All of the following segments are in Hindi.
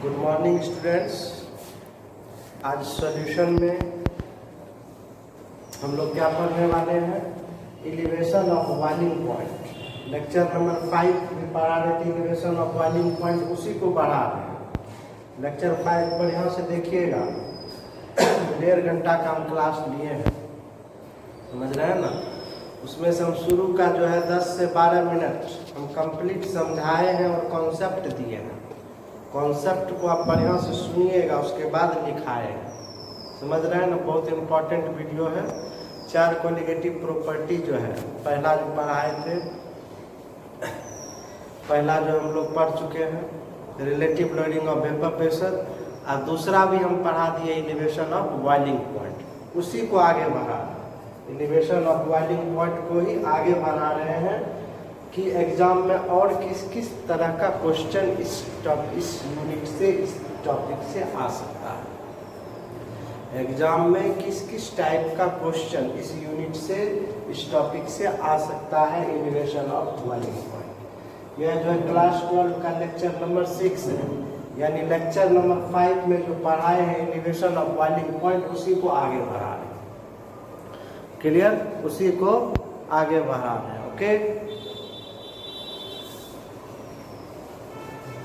Good morning students. आज सॉल्यूशन में हम लोग क्या पढ़ने वाले हैं? Elevation of boiling point. Lecture number 5 में पढ़ा रहे थे एलिवेशन ऑफ बॉइलिंग पॉइंट, उसी को बढ़ा रहे हैं। लेक्चर 5 बढ़िया से देखिएगा। 1.5 घंटा का हम क्लास लिए हैं, समझ रहे हैं ना। उसमें से हम शुरू का जो है 10 से 12 मिनट हम कंप्लीट समझाए हैं और कॉन्सेप्ट दिए हैं। कॉन्सेप्ट को आप बढ़िया से सुनिएगा, उसके बाद लिखाएगा। समझ रहे हैं ना। बहुत इम्पोर्टेंट वीडियो है। 4 कोलिगेटिव प्रॉपर्टी जो है पहला जो पढ़ाए थे, पहला जो हम लोग पढ़ चुके हैं relative loading of vapour pressure, और दूसरा भी हम पढ़ा दिए एलिवेशन ऑफ बॉइलिंग पॉइंट। उसी को आगे बढ़ा, एलिवेशन ऑफ बॉइलिंग पॉइंट को ही आगे बढ़ा रहे हैं कि एग्जाम में और किस किस तरह का क्वेश्चन इस यूनिट से, इस टॉपिक से आ सकता है। एग्जाम में किस किस टाइप का क्वेश्चन इस यूनिट से, इस टॉपिक से आ सकता है, एलिवेशन ऑफ बॉइलिंग पॉइंट। यह जो है क्लास 12 का लेक्चर नंबर 6 है, यानी लेक्चर नंबर 5 में जो पढ़ाए हैं एलिवेशन ऑफ बॉइलिंग पॉइंट, उसी को आगे बढ़ा रहे हैं। क्लियर? उसी को आगे बढ़ा रहे हैं। ओके,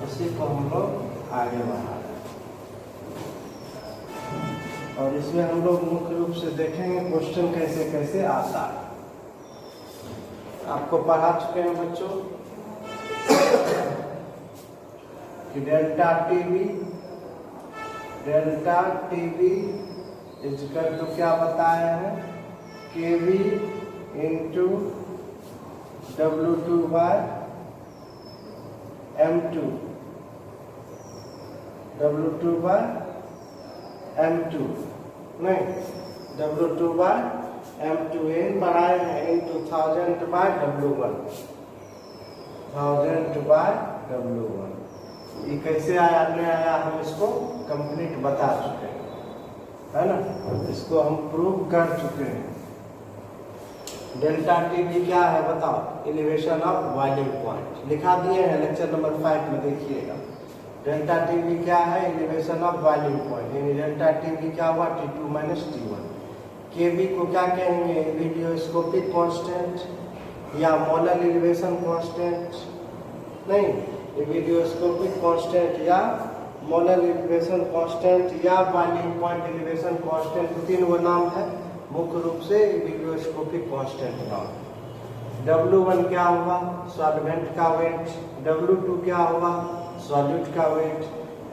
उसी को हम लोग आगे बढ़ा रहे हैं। और इसमें हम लोग मुख्य रूप से देखेंगे क्वेश्चन कैसे कैसे आता है। आपको पढ़ा चुके हैं बच्चों कि डेल्टा टीवी इजकल तो क्या बताया है, केवी into W2 bye M2, W2 bye M2 नहीं, W2 बाय M2 इन बढ़ाए हैं into 1000 by W1, 1000 by W1। ये कैसे आया नहीं आया हम इसको कंप्लीट बता चुके हैं, है ना। इसको हम प्रूव कर चुके हैं। डेल्टा टीवी क्या है बताओ? एलिवेशन ऑफ बॉइलिंग पॉइंट लिखा दिए हैं लेक्चर नंबर 5 में, देखिएगा। डेल्टा टीवी क्या है? Elevation of boiling point. यानी डेल्टा टीवी क्या हुआ? T2 minus T1। केवी को क्या कहेंगे? वीडियोस्कोपिक कांस्टेंट या मोलर एलिवेशन कांस्टेंट नहीं, वीडियोस्कोपिक कांस्टेंट या मोलर एलिवेशन कांस्टेंट या बॉइलिंग पॉइंट एलिवेशन कांस्टेंट, 3 वो नाम है मुख्य रूप से वीडियोस्कोपिक कांस्टेंट नाम। W1 क्या हुआ? सॉल्वेंट का वेट। W2 क्या हुआ? सॉल्यूट का वेट।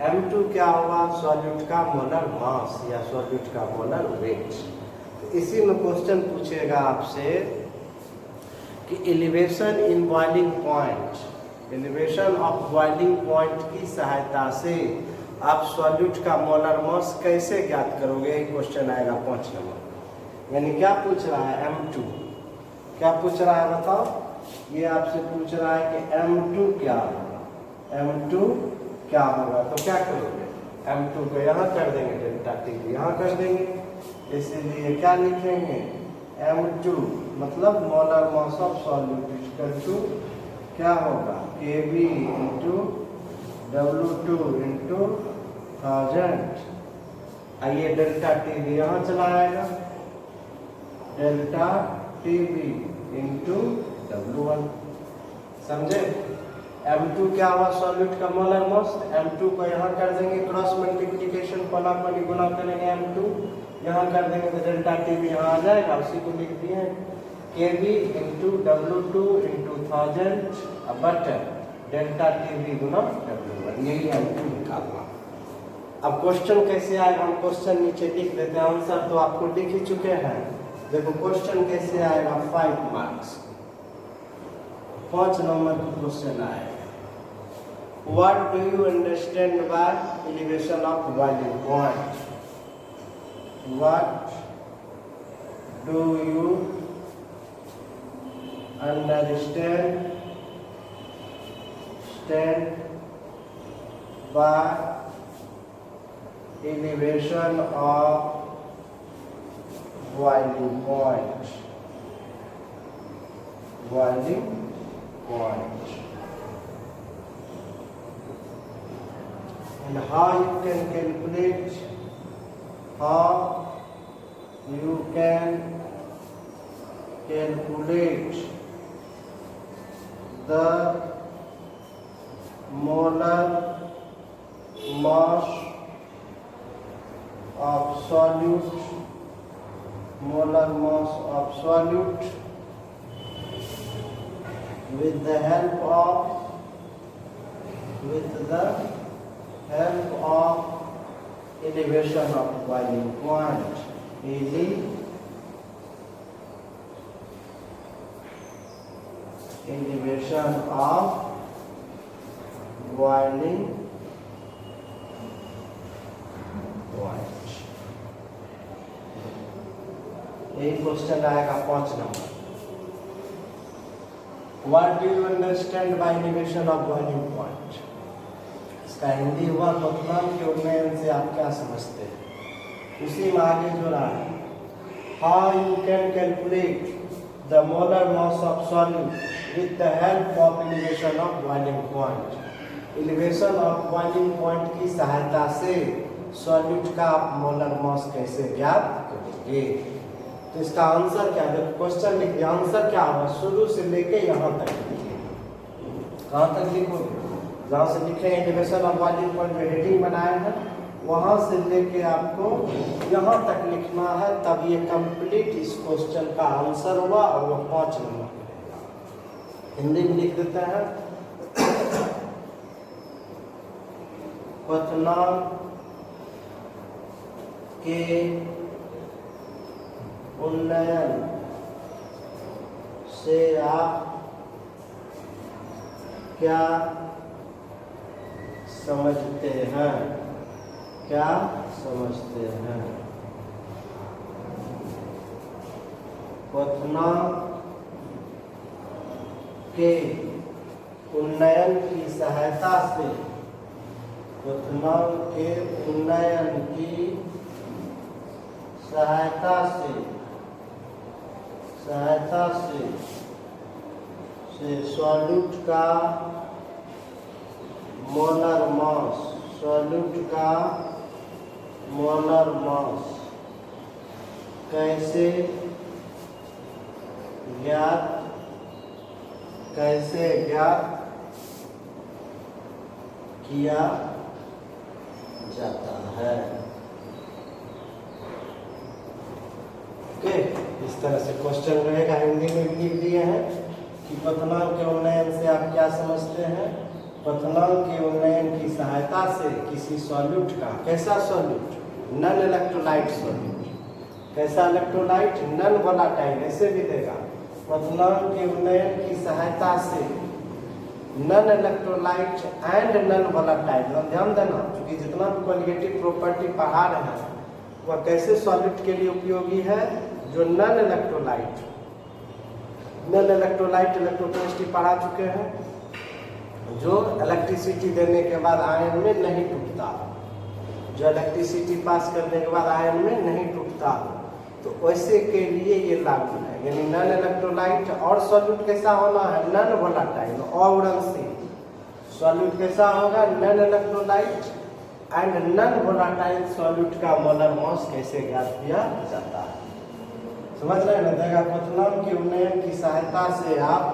M2 क्या हुआ? सॉल्यूट का मोलर मास या सॉल्यूट का मोलर वेट। तो इसी में क्वेश्चन पूछेगा आपसे कि elevation in boiling point, elevation of boiling point की सहायता से आप सॉल्यूट का मोलर मास कैसे ज्ञात करोगे? यही क्वेश्चन आएगा 5 नंबर। यानी क्या पूछ रहा है? M2 क्या पूछ रहा है बताओ? ये आपसे पूछ रहा है कि M2 क्या होगा, M2 क्या होगा। तो क्या करोगे? M2 को यहाँ कर देंगे, डेल्टा टी यहाँ कर देंगे, इसीलिए क्या लिखेंगे? M2 मतलब molar mass of solute equal to क्या होगा? Kb into W2 into 1000। आइए डेल्टा टी यहाँ चला आएगा, डेल्टा टीवी इंटू W1। समझे? M2 क्या हुआ? सॉल्यूट का मोलर मास। M2 को यहाँ कर देंगे, क्रॉस मल्टीप्लिकेशन पला पली गुना करेंगे, M2 यहाँ कर देंगे तो डेल्टा टीवी यहाँ आ जाएगा। उसी को लिख दिए Kb इंटू W2 इंटू 1000 बटन डेल्टा टीवी गुना W1। यही M2 निकालना। अब क्वेश्चन कैसे आएगा? हम क्वेश्चन नीचे लिख देते हैं, आंसर तो आपको लिख ही चुके हैं। देखो क्वेश्चन कैसे आएगा? 5 मार्क्स, 5 नंबर का क्वेश्चन आएगा। What do you understand by elevation of boiling point? What do you understand by elevation of boiling point, boiling point। and how you can calculate the molar mass of solute with the help of elevation of boiling point. Easy. Elevation of boiling point. यही क्वेश्चन आएगा 5 number. What do you understand by elevation of boiling point? इसका हिंदी हुआ क्वेश्चन के उन्नयन से आप क्या समझते हैं. उसी में आगे जो रहा है, how you can calculate the molar mass of solute with the help of elevation of boiling point. Elevation of boiling point की सहायता से सॉल्यूट का आप मोलर मास कैसे ज्ञात करेंगे. तो इसका आंसर क्या है. क्वेश्चन लिखिए, आंसर क्या होगा. शुरू से लेके यहाँ तक लिखिए. कहाँ तक लिखोगे. जहाँ से लिखे एलिवेशन ऑफ बॉइलिंग पॉइंट में हेडिंग बनाए हैं वहाँ से लेके आपको यहाँ तक लिखना है. तब ये कंप्लीट इस क्वेश्चन का आंसर हुआ और वो 5 नंबर मिलेगा. हिंदी में लिख देते हैं. क्वेश्चन के उन्नयन से आप क्या समझते हैं. क्या समझते हैं. क्वेश्चन के उन्नयन की सहायता से क्वेश्चन के उन्नयन की सहायता से सॉल्यूट का मोलर मास कैसे ज्ञात किया जाता है. ओके, इस तरह से क्वेश्चन रहेगा. हिंदी में भी लिख दिए हैं कि क्वेश्चन के उन्नयन से आप क्या समझते हैं. क्वेश्चन के उन्नयन की सहायता से किसी सॉल्यूट का, कैसा सॉल्यूट, नन इलेक्ट्रोलाइट सॉल्यूट. कैसा इलेक्ट्रोलाइट, नन वोलाटाइल. ऐसे भी देगा. क्वेश्चन के उन्नयन की सहायता से non electrolyte and non volatile. ध्यान देना, क्योंकि जितना भी क्वालिटेटिव प्रॉपर्टी पढ़ा रहे हैं वह कैसे सॉल्यूट के लिए उपयोगी है. जो नन इलेक्ट्रोलाइट इलेक्ट्रोकेमिस्ट्री पढ़ा चुके हैं, जो इलेक्ट्रिसिटी देने के बाद आयन में नहीं टूटता, जो इलेक्ट्रिसिटी पास करने के बाद आयन में नहीं टूटता, तो वैसे के लिए ये लागू है. यानी नन इलेक्ट्रोलाइट और सॉल्यूट कैसा होना है, नन वोलाटाइल, अवरणशील. सॉल्यूट कैसा होगा, non electrolyte and non volatile solute का मोलर मास कैसे ज्ञात किया जाता है. समझ रहे हैं ना. देगा क्वेश्चन के उन्नयन की सहायता से आप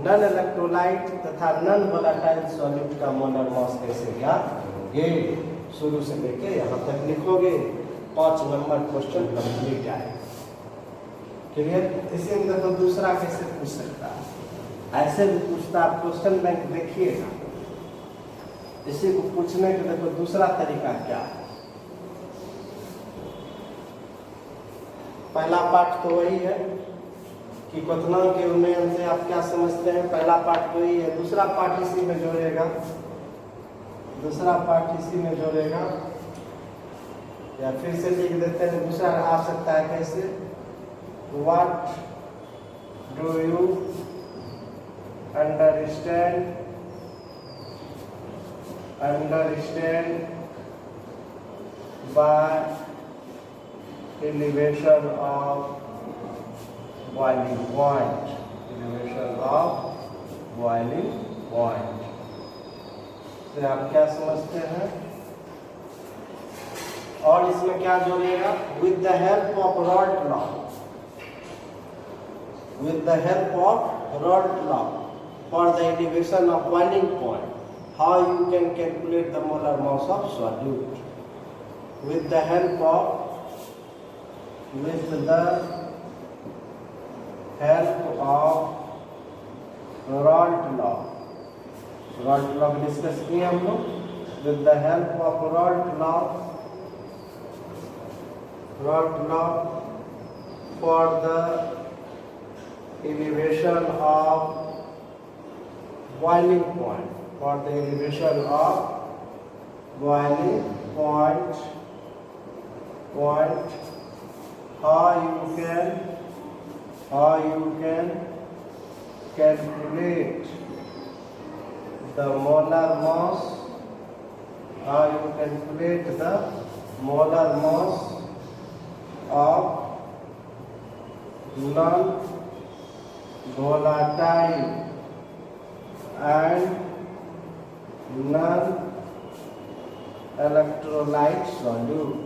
नन इलेक्ट्रोलाइट तथा नन वोलाटाइल सॉल्यूट का मोलर मास कैसे ज्ञात करोगे. शुरू से लेके यहाँ तक लिखोगे. 5 नंबर क्वेश्चन कंप्लीट आए. क्लियर. इसी में देखो दूसरा कैसे पूछ सकता है. ऐसे भी पूछता. आप क्वेश्चन बैंक देखिएगा. इसी को पूछने के देखो दूसरा तरीका क्या है. पहला पार्ट तो वही है कि क्वेश्चन के उन्नयन से आप क्या समझते हैं. पहला पार्ट वही है. दूसरा पार्ट इसी में जोड़ेगा. या फिर से लिख देते हैं. दूसरा आ सकता है कैसे. What do you understand by elevation of boiling point. से आप क्या समझते हैं. और इसमें क्या जोड़ेगा, with the help of Raoult law, with the help of Rault law for the elevation of boiling point, how you can calculate the molar mass of solute. With the help of Rault law, Rault law discuss किए हम लोग. With the help of Rault law for the elevation of boiling point, for the elevation of boiling point, how you can calculate the molar mass, how you calculate the molar mass of non-volatile and non-electrolyte solute,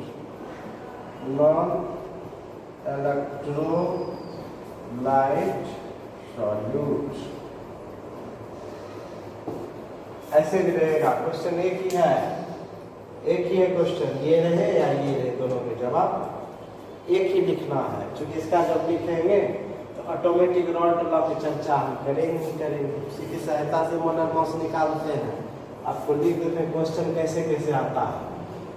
non-electrolyte solute. ऐसे भी रहेगा. क्वेश्चन एक ही है क्वेश्चन, ये रहे या ये रहे, दोनों के जवाब एक ही लिखना है. क्योंकि इसका जब लिखेंगे ऑटोमेटिक रॉल्ट लॉ की चर्चा हम करेंगे. उसी की सहायता से मोलर मास निकालते हैं. आपको लिख देते हैं क्वेश्चन कैसे आता है.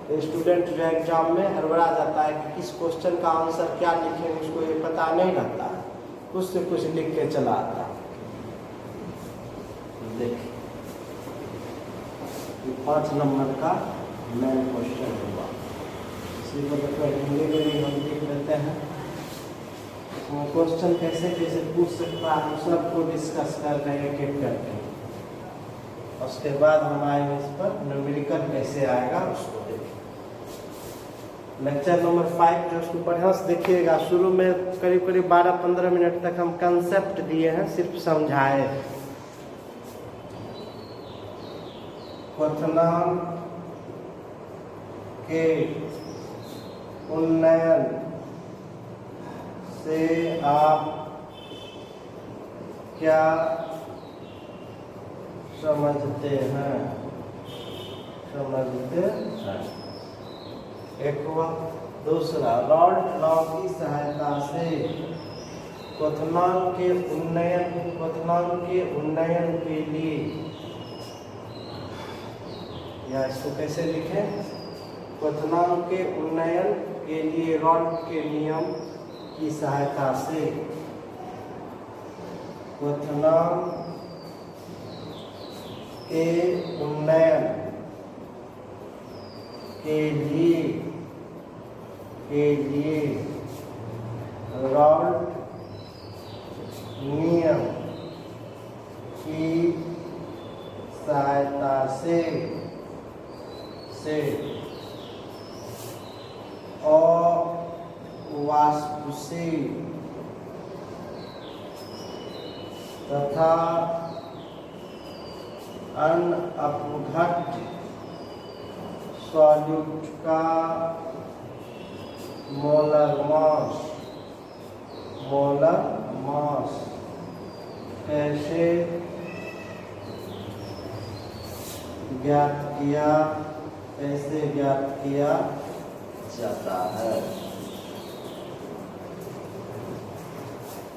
तो स्टूडेंट जो एग्जाम में हड़बड़ा जाता है कि किस क्वेश्चन का आंसर क्या लिखेंगे, उसको ये पता नहीं रहता है, कुछ से कुछ लिख के चला आता है. देखिए 5 नंबर का मेन क्वेश्चन होगा. इसी को हिंदी में भी हम लिख लेते हैं. क्वेश्चन कैसे पूछ सकता है, हम सबको डिस्कस कर रहे हैं एक करके. उसके बाद हम आएंगे इस पर न्यूमेरिकल कैसे आएगा उसको देखें. लेक्चर नंबर 5 जो उसको बढ़िया से देखिएगा. शुरू में करीब 12-15 मिनट तक हम कंसेप्ट दिए हैं, सिर्फ समझाए. क्वेश्चन के उन्नयन से आप क्या समझते हैं. एक हुआ. दूसरा, रॉल्ट लॉ की सहायता से क्वथनांक के उन्नयन के लिए, या इसको कैसे लिखें, क्वथनांक के उन्नयन के लिए रॉल्ट के नियम की सहायता से क्वथनांक के उन्नयन के लिए रॉल्ट नियम की सहायता से अवाष्पशील तथा अनअपघट्य सॉल्यूट का मोलर मास कैसे ज्ञात किया जाता है.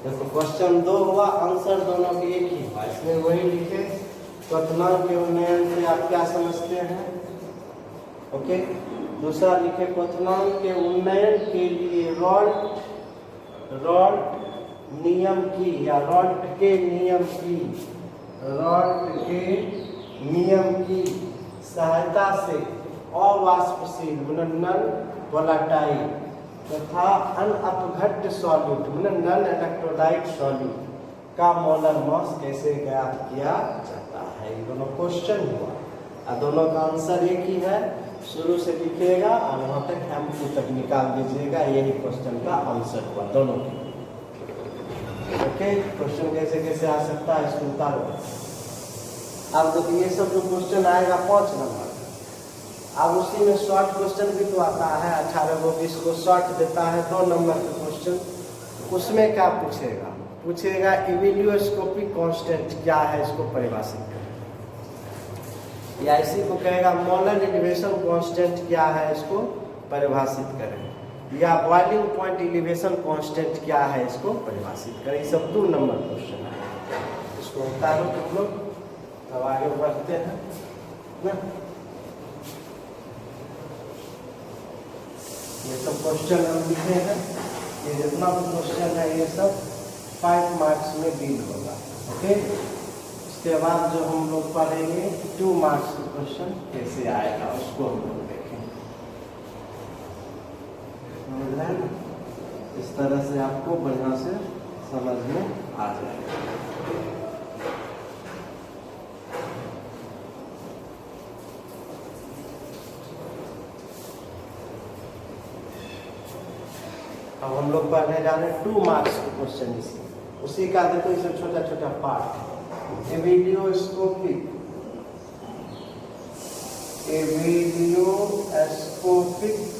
देखो क्वेश्चन 2 हुआ, आंसर दोनों के एक ही हुआ. इसमें वही लिखे, क्वथनांक के उन्नयन से आप क्या समझते हैं. ओके. दूसरा लिखे, क्वथनांक के उन्नयन के लिए रॉल्ट नियम की या रॉल्ट के नियम की सहायता से अवाष्पशील नॉन वोलेटाइल तथा अनअपघट्य सॉल्यूट नॉन इलेक्ट्रोलाइट सॉल्यूट का मोलर मास कैसे ज्ञात किया जाता है. ये दोनों क्वेश्चन हुआ और दोनों का आंसर एक ही है. शुरू से लिखिएगा और वहाँ तक M2 तक निकाल दीजिएगा. यही क्वेश्चन का आंसर हुआ दोनों के. ओके. क्वेश्चन कैसे आ सकता है इसको उतारो. अब देखिए ये सब जो क्वेश्चन आएगा 5 नंबर, अब उसी में शॉर्ट क्वेश्चन भी तो आता है 18-20 को शॉर्ट देता है 2 नंबर का क्वेश्चन। उसमें क्या पूछेगा, पूछेगा इवेल्यूस्कोपिक कांस्टेंट क्या है, इसको परिभाषित करें। या इसी को कहेगा मोलर एलिवेशन कांस्टेंट क्या है, इसको परिभाषित करें। या बॉइलिंग पॉइंट एलिवेशन कांस्टेंट क्या है, इसको परिभाषित करें। ये सब 2 नंबर क्वेश्चन है। इसको उतारो तुम लोग, तब आगे बढ़ते हैं ना। ये सब क्वेश्चन हम लिखे हैं, ये जितना भी क्वेश्चन है ये सब 5 मार्क्स में डील होगा। ओके, इसके बाद जो हम लोग पढ़ेंगे 2 मार्क्स का क्वेश्चन कैसे आएगा, उसको हम लोग देखेंगे। इस तरह से आपको बढ़िया से समझ में आ जाएगा। अब हम लोग पढ़ने जा रहे हैं 2 मार्क्स के क्वेश्चन। उसी का देखो इसमें छोटा छोटा पार्ट है। एविडियोस्कोपिक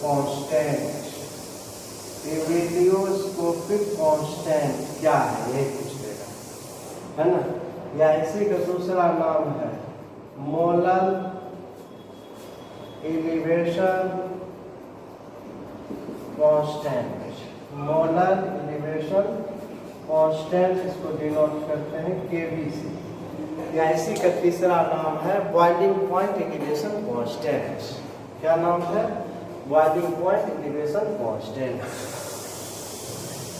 कांस्टेंट, एविडियोस्कोपिक कांस्टेंट क्या है ये पूछ लेगा, है ना। या इसी का दूसरा नाम है molar elevation constant. Molar elevation constant, इसको डिनोट करते हैं केवी से। या इसी का तीसरा नाम है बॉइलिंग पॉइंट एलिवेशन कांस्टेंट। क्या नाम है? Boiling point elevation constant.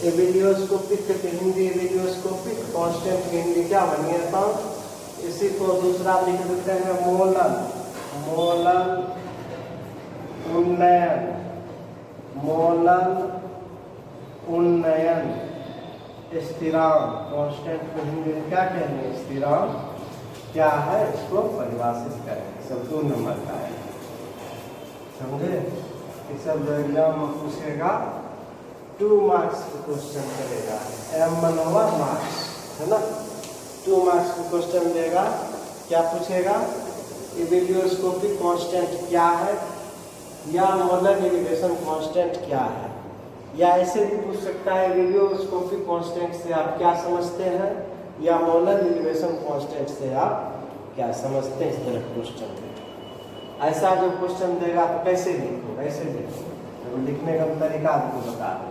Ebullioscopic के हिंदी एविडियोस्कोपिक, कांस्टेंट की हिंदी क्या बनिए था? इसी को दूसरा लिख देते हैं मोलर उन्नयन, मोलर उन्नयन स्थिरांक। कांस्टेंट को हिंदी में क्या कहेंगे? स्थिरांक क्या है, इसको परिभाषित करेंगे। सब 2 नंबर का है, समझे। ये सब जो एग्जाम में पूछेगा 2 मार्क्स का क्वेश्चन करेगा। M1 हुआ मार्क्स, है ना। 2 मार्क्स का क्वेश्चन देगा। क्या पूछेगा? एविडियोस्कोपिक कांस्टेंट क्या है, या मोलर एलिवेशन कांस्टेंट क्या है। या ऐसे भी पूछ सकता है एविडियोस्कोपिक कांस्टेंट से आप क्या समझते हैं, या मोलर एलिवेशन कांस्टेंट से आप क्या समझते हैं। इस तरह क्वेश्चन ऐसा जो क्वेश्चन देगा तो कैसे लिखो, ऐसे लिखो। तो लिखने का तरीका आपको बता दो,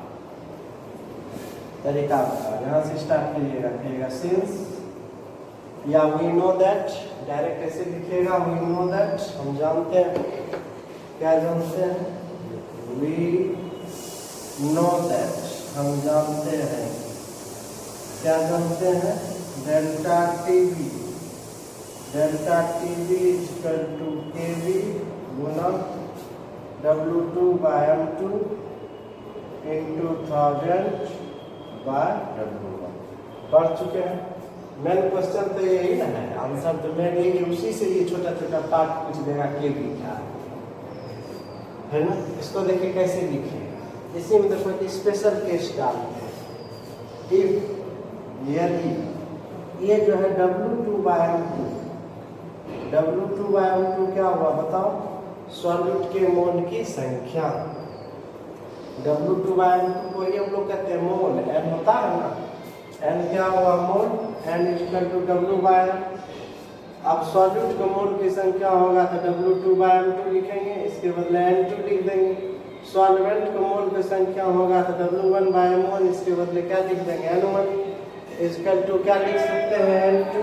तरीका बता। यहाँ से स्टार्ट कीजिएगा, कहिएगा सिंस, या वी नो दैट। डायरेक्ट कैसे लिखिएगा? वी नो दैट, हम जानते हैं। क्या जानते हैं? वी नो दैट, हम जानते हैं। क्या जानते हैं? Delta TB, delta TB equal to KB गुना W2/M2 इंटू 1000 बाय W1। पढ़ चुके हैं। मेन क्वेश्चन तो यही ना है, आंसर तो मेन यही, उसी से ये छोटा छोटा पार्ट पूछ देगा केवी क्या है ना। इसको देखिए कैसे लिखिए। इसी में देखो स्पेशल केस डालते हैं। इफ यदि ये जो है W2/M2, W2/M2 क्या हुआ बताओ? सॉल्यूट के मोल की संख्या। W2/M2 को ही हम लोग कहते हैं मोल, N होता है ना। N क्या हुआ? Mole. N equal to W/M। अब सॉल्यूट के मोल की संख्या होगा तो W2/M2 लिखेंगे, इसके बदले N2 लिख देंगे। सॉल्वेंट के मोल की संख्या होगा तो W1/M1, इसके बदले क्या लिख देंगे? N1 इक्वल टू क्या लिख सकते हैं? N2।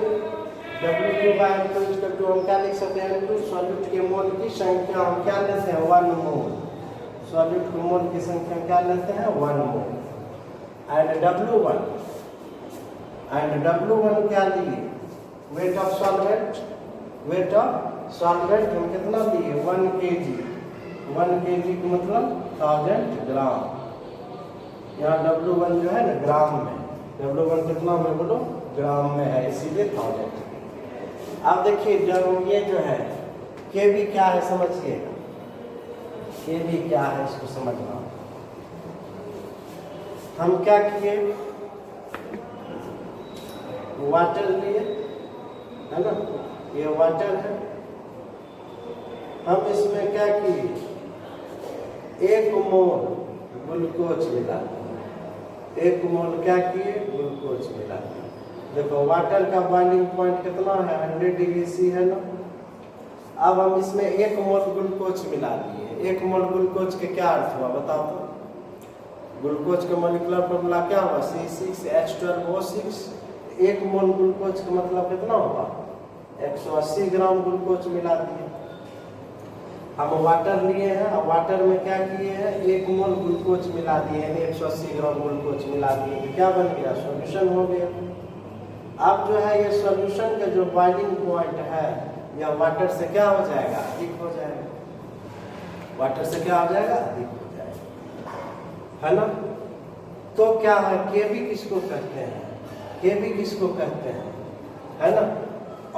W2/M2 इक्वल टू हम क्या लिख सकते हैं? N2। सॉल्यूट के मोल की संख्या हम क्या लेते हैं? 1 मोल। सॉल्यूट के मोल की संख्या क्या लेते हैं? 1 मोल। एंड W1 क्या लिए? Weight of solvent. Weight of solvent हम कितना लिए? 1 kg। 1 kg का मतलब 1000 ग्राम। यहाँ W1 जो है ना ग्राम में, W1 कितना में बोलो? ग्राम में है, इसीलिए 1000। अब देखिए जब ये जो है केवी क्या है समझिएगा। केवी क्या है इसको समझना। हम क्या किए? वाटर लिए, है ना। ये वाटर है, हम इसमें क्या किए, 1 मोल ग्लूकोज मिला दिए। 1 मोल क्या किए, ग्लूकोज मिला दिए। देखो वाटर का बॉइलिंग पॉइंट कितना है, 100 डिग्री सी है ना। अब हम इसमें 1 मोल ग्लूकोज मिला दिए। 1 मोल ग्लूकोज के क्या अर्थ हुआ बताओ तो। ग्लूकोज का मॉलिक्यूलर फॉर्मूला क्या हुआ, C6H12O6। 1 मोल ग्लूकोज का मतलब कितना हुआ, 180 ग्राम ग्लूकोज मिला दिए। हम वाटर लिए हैं, अब वाटर में क्या किए हैं, 1 मोल ग्लूकोज मिला दिए, यानी 180 ग्राम ग्लूकोज मिला दिए, तो क्या बन गया, सॉल्यूशन हो गया। अब जो है ये सॉल्यूशन का जो बॉइलिंग पॉइंट है या वाटर से क्या हो जाएगा, अधिक हो जाएगा। वाटर से क्या हो जाएगा, अधिक हो जाएगा, है ना। तो क्या है, केबी किसको कहते हैं, केबी किसको कहते हैं, है ना।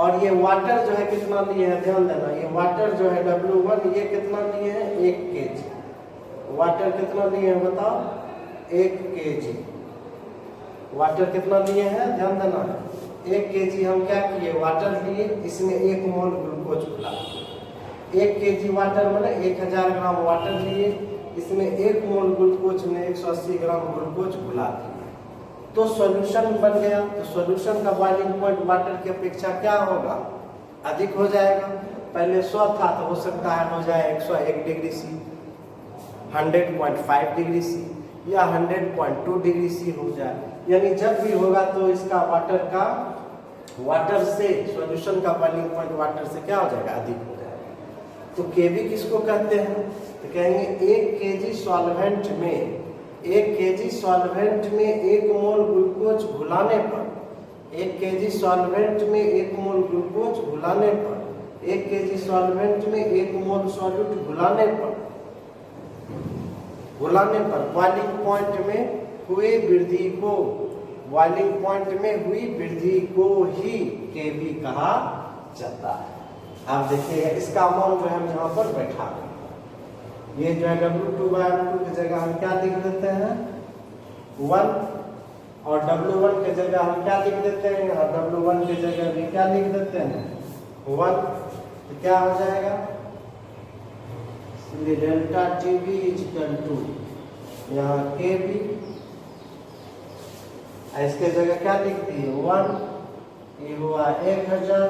और ये वाटर जो है कितना लिए है, ध्यान देना, ये वाटर जो है W1 ये कितना लिए हैं, 1 kg। वाटर कितना लिए हैं बताओ, 1 kg। वाटर कितना लिए हैं, ध्यान देना, 1 kg हम क्या किए, वाटर लिए, इसमें 1 मोल ग्लूकोज मिला। 1 kg वाटर मैंने 1000 ग्राम वाटर लिए, इसमें 1 मोल ग्लूकोज में 180 ग्राम ग्लूकोज मिला दिए, तो सॉल्यूशन बन गया। तो सॉल्यूशन का बॉइलिंग पॉइंट वाटर की अपेक्षा क्या होगा, अधिक हो जाएगा। पहले 100 था तो हो सकता है हो जाए 101 डिग्री सी, 100.5 डिग्री सी या 100.2 डिग्री सी हो जाए। यानी जब भी होगा तो इसका वाटर से सॉल्यूशन का बॉइलिंग पॉइंट वाटर से क्या हो जाएगा, अधिक हो जाएगा। तो केबी किसको कहते हैं, तो कहेंगे 1 kg सॉल्वेंट में 1 मोल ग्लूकोज घुलाने पर, 1 kg सॉल्वेंट में 1 मोल ग्लूकोज घुलाने पर, 1 kg सॉल्वेंट में 1 मोल सॉल्यूट घुलाने पर बॉइलिंग पॉइंट में हुई वृद्धि को, बॉइलिंग पॉइंट में हुई वृद्धि को ही केबी कहा जाता है। आप देखिएगा इसका अमाउंट जो है हम यहाँ पर बैठा दें, ये जो है W2/M2 की जगह हम क्या लिख देते हैं, 1, और W1 की जगह हम क्या लिख देते हैं, यहाँ W1 की जगह भी क्या लिख देते हैं, 1। तो क्या हो जाएगा, डेल्टा TB = यहाँ KB, इसके जगह क्या लिख दिए 1, ये हुआ 1000,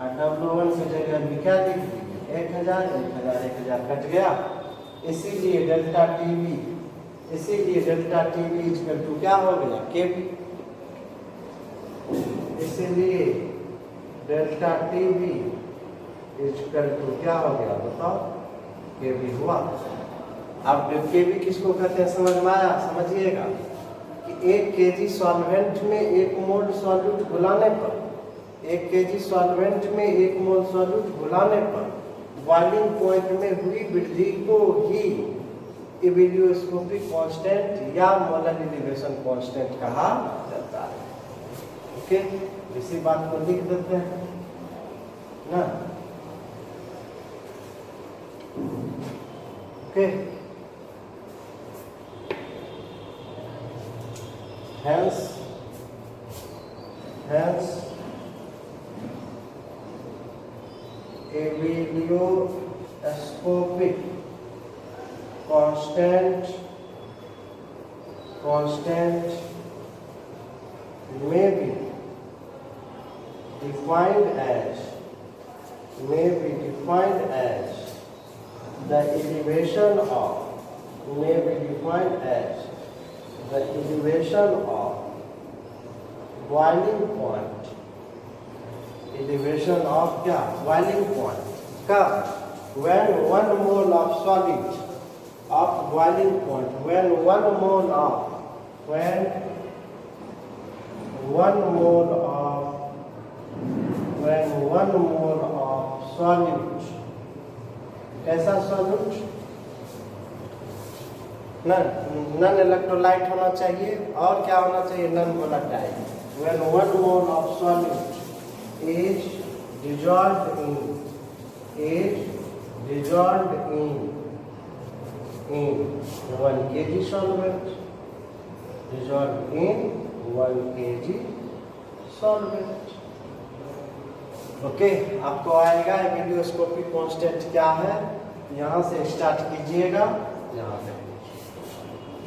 और W1 की जगह भी क्या लिख दिए 1000 कट गया। इसीलिए डेल्टा TB = क्या हो गया, KB। इसीलिए डेल्टा TB = क्या हो गया बताओ, KB हुआ। अब KB किसको कहते हैं समझ में आया, समझिएगा कि 1 kg सॉल्वेंट में 1 मोल सॉल्यूट घुलाने पर, 1 kg सॉल्वेंट में 1 मोल सॉल्यूट घुलाने पर बॉइलिंग पॉइंट में हुई वृद्धि को ही इवेल्यूस्कोपिक कांस्टेंट या मोलर एलिवेशन कांस्टेंट कहा जाता है। ओके, इसी बात को लिख देते हैं ना। Okay, hence एवेलियोस्कोपिक constant may be defined as the elevation of boiling point, elevation of क्या, boiling point का, when 1 mole of solid of boiling point, when 1 mole of solute, कैसा solute, नन इलेक्ट्रोलाइट होना चाहिए, और क्या होना चाहिए, none volatile. when 1 mole of solute is dissolved in 1 kg solvent, okay, आपको आएगा वीडियोस्कोपिक कांस्टेंट क्या है, यहाँ से स्टार्ट कीजिएगा, यहाँ पे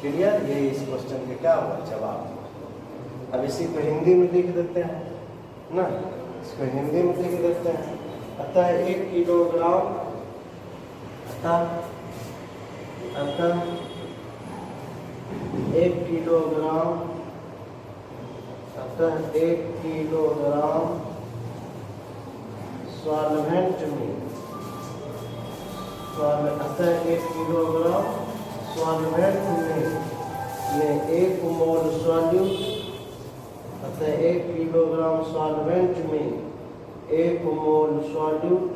क्लियर। ये इस क्वेश्चन का क्या होगा जवाब। अब इसी को हिंदी में लिख देते हैं ना, इसको हिंदी में लिख देते हैं। अतः 1 किलोग्राम अतः 1 किलोग्राम सॉल्वेंट में अतः 1 किलोग्राम सॉल्वेंट में 1 मोल सॉल्यूट, अतः 1 किलोग्राम सॉल्वेंट में 1 मोल सॉल्यूट,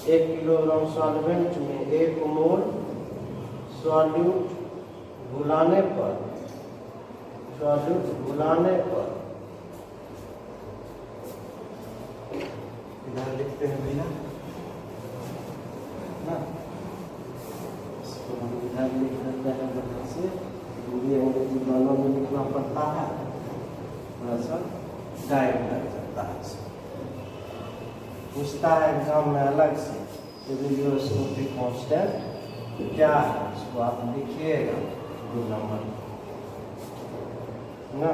1 किलोग्राम सॉल्वेंट में 1 मोल सॉल्यूट घुलाने पर इधर लिखते हैं भैया ना, इसको हम इधर लिख देते हैं बढ़िया से। हिंदी अंग्रेजी दोनों में लिखना पड़ता है, थोड़ा सा टाइम लग जाता है। पूछता है एग्जाम में अलग से वीडियोस्कोपिक कांस्टेंट क्या है, उसको आप लिखिएगा 2 नंबर ना,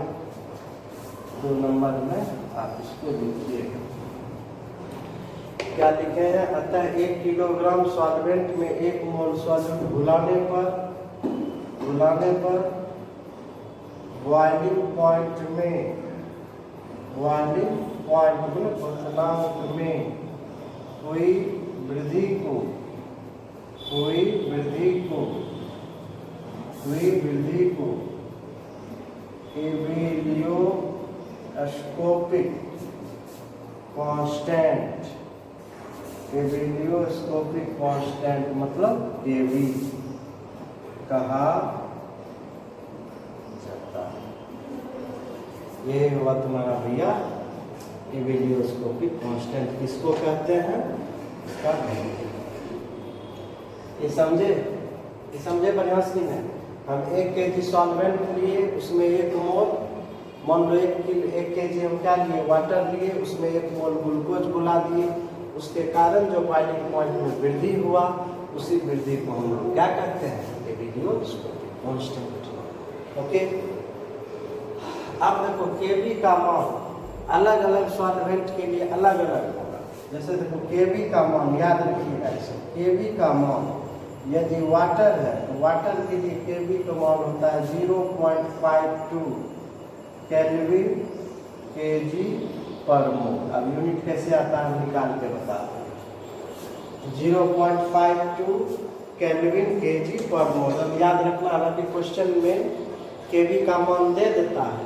2 नंबर में आप इसको लिखिएगा। क्या लिखे हैं, अतः 1 किलोग्राम सॉल्वेंट में 1 मोल सॉल्यूट घुलाने पर बॉइलिंग पॉइंट में क्वथनांक में हुई वृद्धि को एबिलियोस्कोपिक कांस्टेंट मतलब एबी कहा जाता है। ये हुआ तुम्हारा भैया एबिलियोस्कोपिक कांस्टेंट। किसको कहते हैं, इसका वैल्यू। ये समझे बढ़िया से नहीं। हम 1 kg सॉल्वेंट लिए, उसमें 1 मोल, मान लो 1 kg हम क्या लिए, वाटर लिए, उसमें 1 मोल ग्लूकोज घुला दिए। उसके कारण जो बॉइलिंग पॉइंट में वृद्धि हुआ, उसी वृद्धि को हम लोग क्या कहते हैं, एबिलियोस्कोपिक कांस्टेंट। ओके, अब देखो केबी का मान अलग अलग सॉल्वेंट के लिए अलग अलग होगा। जैसे देखो केबी का मान याद रखिएगा, इसे केबी का मान यदि वाटर है तो वाटर के लिए केबी का मान होता है 0.52 केल्विन केजी पर मोल। अब यूनिट कैसे आता है निकाल के बता दो, 0.52 केल्विन केजी पर मोल। अब याद रखना, हालांकि क्वेश्चन में केबी का मान दे देता है,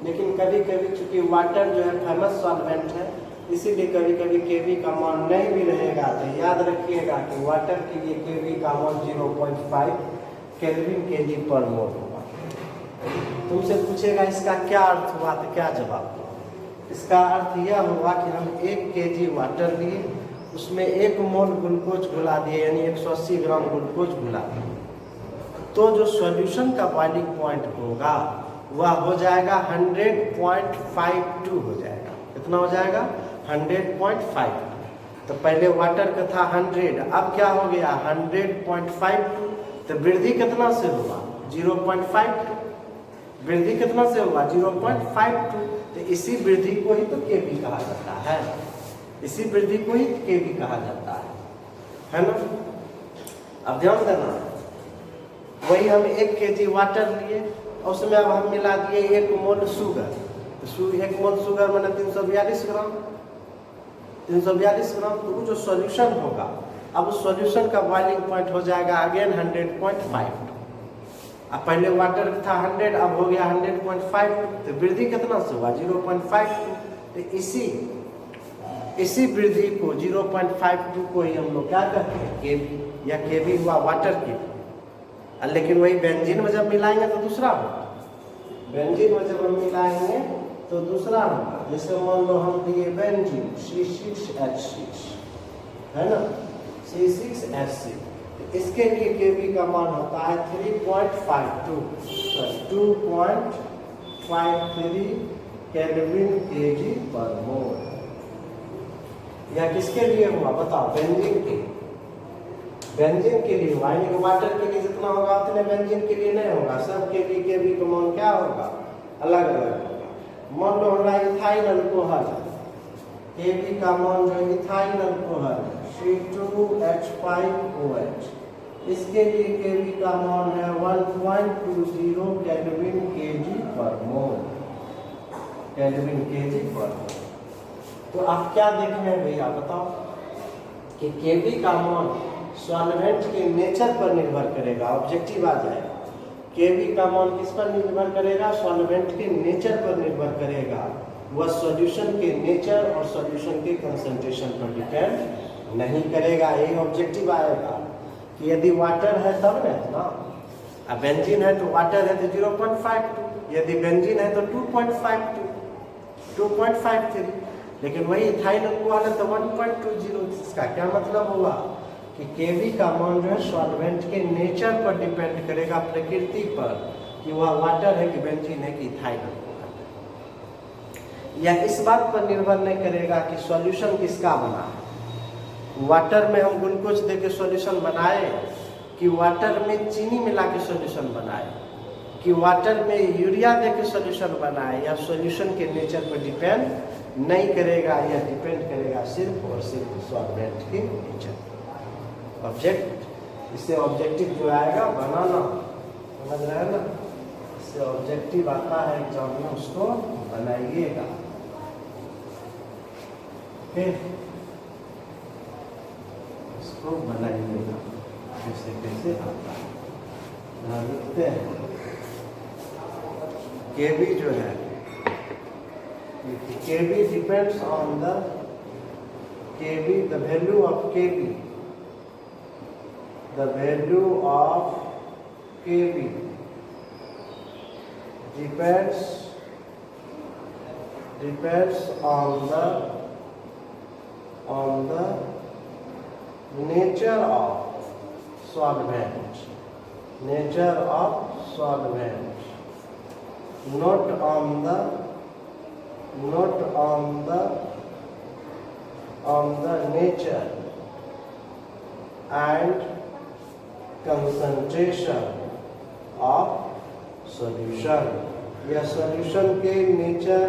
लेकिन कभी कभी चूंकि वाटर जो है फेमस सॉल्वेंट है, इसीलिए कभी कभी केबी का मान नहीं भी रहेगा। तो याद रखिएगा कि वाटर के लिए केबी का मान 0.5 केल्विन केजी पर मोल होगा। तुमसे पूछेगा इसका क्या अर्थ हुआ, तो क्या जवाब दो। इसका अर्थ यह हुआ कि हम 1 kg वाटर लिए, उसमें 1 मोल ग्लूकोज घुला दिए, यानी 180 ग्राम ग्लूकोज घुला दिए, तो जो सॉल्यूशन का बॉइलिंग पॉइंट होगा वह हो जाएगा 100.52 हो जाएगा। कितना हो जाएगा, 100.52। तो पहले वाटर का था 100, अब क्या हो गया 100.52। तो वृद्धि कितना से हुआ, 0.52। वृद्धि कितना से हुआ, 0.52। तो इसी वृद्धि को ही तो केबी कहा जाता है, इसी वृद्धि को ही केबी कहा जाता है ना। अब ध्यान देना, वही हम 1 kg वाटर लिए और उसमें अब हम मिला दिए 1 मोल शुगर। तो 1 मोल शुगर मैंने 342 ग्राम, 342 ग्राम। तो वो जो सॉल्यूशन होगा, अब उस सॉल्यूशन का बॉइलिंग पॉइंट हो जाएगा अगेन 100.52। अब पहले वाटर था 100, अब हो गया 100.52। तो वृद्धि कितना से हुआ, 0.52। तो इसी वृद्धि को 0.52 को ही हम लोग क्या कहते हैं, केबी, या केबी हुआ वाटर के। लेकिन वही बेंजीन में जब मिलाएंगे तो दूसरा होगा, बेंजीन में जब हम मिलाएंगे तो दूसरा होगा। जैसे मान लो हम दिए बेंजीन C6H6, है ना, C6H6। तो इसके लिए केबी का मान होता है 3.52 2.53 केल्विन केजी पर मोल। यह किसके लिए हुआ बताओ? बेंजीन के, बेंजीन के लिए हुआ। यानी कि वाटर के लिए जितना होगा उतने बेंजीन के लिए नहीं होगा। सब के लिए केबी का मान क्या होगा? अलग अलग होगा। मान लो हमारा इथाइल अल्कोहल है, केबी का मान जो इथाइल अल्कोहल है C2H5OH, इसके लिए केबी का मान है 1.20 केल्विन केजी पर मोल, केल्विन केजी पर मोल। तो आप क्या देख रहे हैं भैया बताओ कि केबी का मान सॉल्वेंट के नेचर पर निर्भर करेगा। ऑब्जेक्टिव आ जाएगा। केबी का मान किस पर निर्भर करेगा? सॉल्वेंट के नेचर पर निर्भर करेगा। वह सॉल्यूशन के नेचर और सॉल्यूशन के कंसंट्रेशन पर डिपेंड नहीं करेगा। यही ऑब्जेक्टिव आएगा कि यदि वाटर है तब ना, अब बेंजीन है तो वाटर है तो 0.52, यदि बेंजीन है तो 2.52, 2.53, लेकिन वही इथाइल अल्कोहल है तो 1.20। इसका क्या मतलब हुआ कि केबी का मान जो है सॉल्वेंट के नेचर पर डिपेंड करेगा, प्रकृति पर, कि वह वाटर है कि बेंजीन है कि इथाइल अल्कोहल है। यह इस बात पर निर्भर नहीं करेगा कि सॉल्यूशन किसका बना है। वाटर में हम ग्लूकोज दे के सॉल्यूशन बनाए, कि वाटर में चीनी मिला के सॉल्यूशन बनाए, कि वाटर में यूरिया दे के सॉल्यूशन बनाए, या सॉल्यूशन के नेचर पर डिपेंड नहीं करेगा। यह डिपेंड करेगा सिर्फ और सिर्फ सॉल्वेंट के नेचर। ऑब्जेक्ट, इससे ऑब्जेक्टिव जो आएगा बनाना, समझ रहे हैं ना? इससे ऑब्जेक्टिव आता है एग्जाम में, उसको बनाइएगा। फिर इसको बनाइएगा कैसे कैसे आता है। यहाँ लिखते हैं केबी जो है, KB depends on the KB, the value of KB, the value of Kb depends on the nature of solvent, nature of solvent, not on the nature and concentration of solution। यह सॉल्यूशन के नेचर,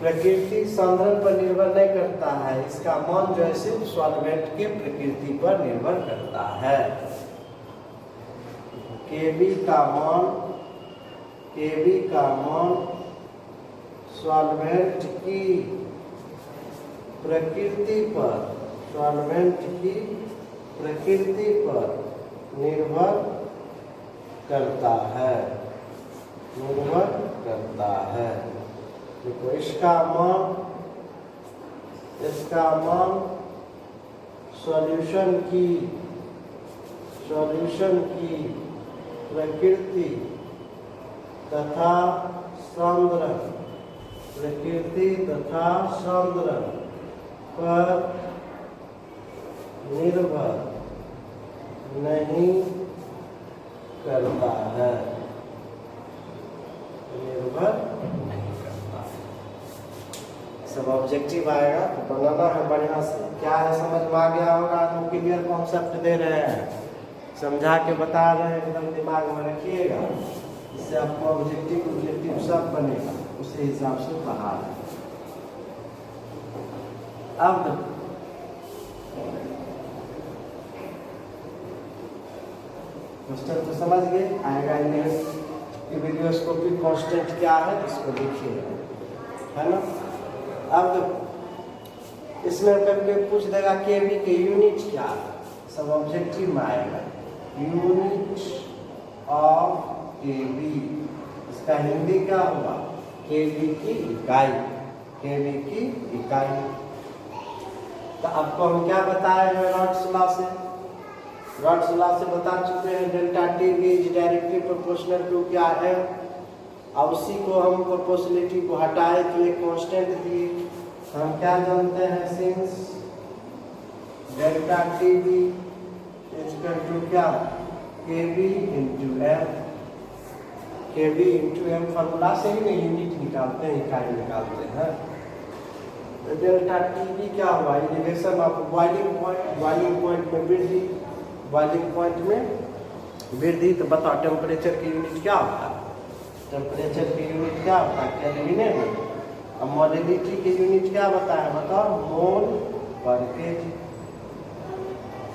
प्रकृति, सांद्रण पर निर्भर नहीं करता है। इसका मान जो है सिर्फ सॉल्वेंट के प्रकृति पर निर्भर करता है। केबी का मान सॉल्वेंट की प्रकृति पर, सॉल्वेंट की प्रकृति पर निर्भर करता है, निर्भर करता है। देखो इसका मान सॉल्यूशन की प्रकृति तथा सांद्रण, प्रकृति तथा सांद्रण पर निर्भर नहीं करता है, निर्भर नहीं करता है। सब ऑब्जेक्टिव आएगा तो बनाना है बढ़िया से। क्या है समझ में आ गया होगा? हम क्लियर कॉन्सेप्ट दे रहे हैं, समझा के बता रहे हैं, एकदम दिमाग में रखिएगा। इससे आपको ऑब्जेक्टिव सब बनेगा, उसी हिसाब से पढ़ा रहे। अब क्वेश्चन तो समझ गए, आएगा इन्हें वीडियोस्कोपिक कांस्टेंट क्या है इसको देखिए, है ना? अब इसमें करके पूछ देगा केबी के यूनिट क्या है, सब ऑब्जेक्टिव में आएगा। यूनिट ऑफ केबी, इसका हिंदी क्या होगा? केबी की इकाई, केबी की इकाई। तो आपको हम क्या बताए हैं रॉड्स लॉ से? रॉड्स लॉ से बता चुके हैं delta T B is directly proportional to क्या है, और उसी को हम प्रोपोर्शनलिटी को हटाए तो एक कांस्टेंट दिए। हम क्या जानते हैं? Since delta T B equal to क्या? K B into M, K B into M. Formula से ही नहीं यूनिट निकालते हैं, इकाई निकालते हैं। डेल्टा टी भी क्या हुआ, elevation of boiling point, boiling point में वृद्धि, बॉइलिंग पॉइंट में वृद्धि। तो बताओ टेम्परेचर की यूनिट क्या होता है, टेम्परेचर की यूनिट क्या होता है, केल्विन है। अब मोलिलिटी की यूनिट क्या बताया, बताओ, मोल पर केजी।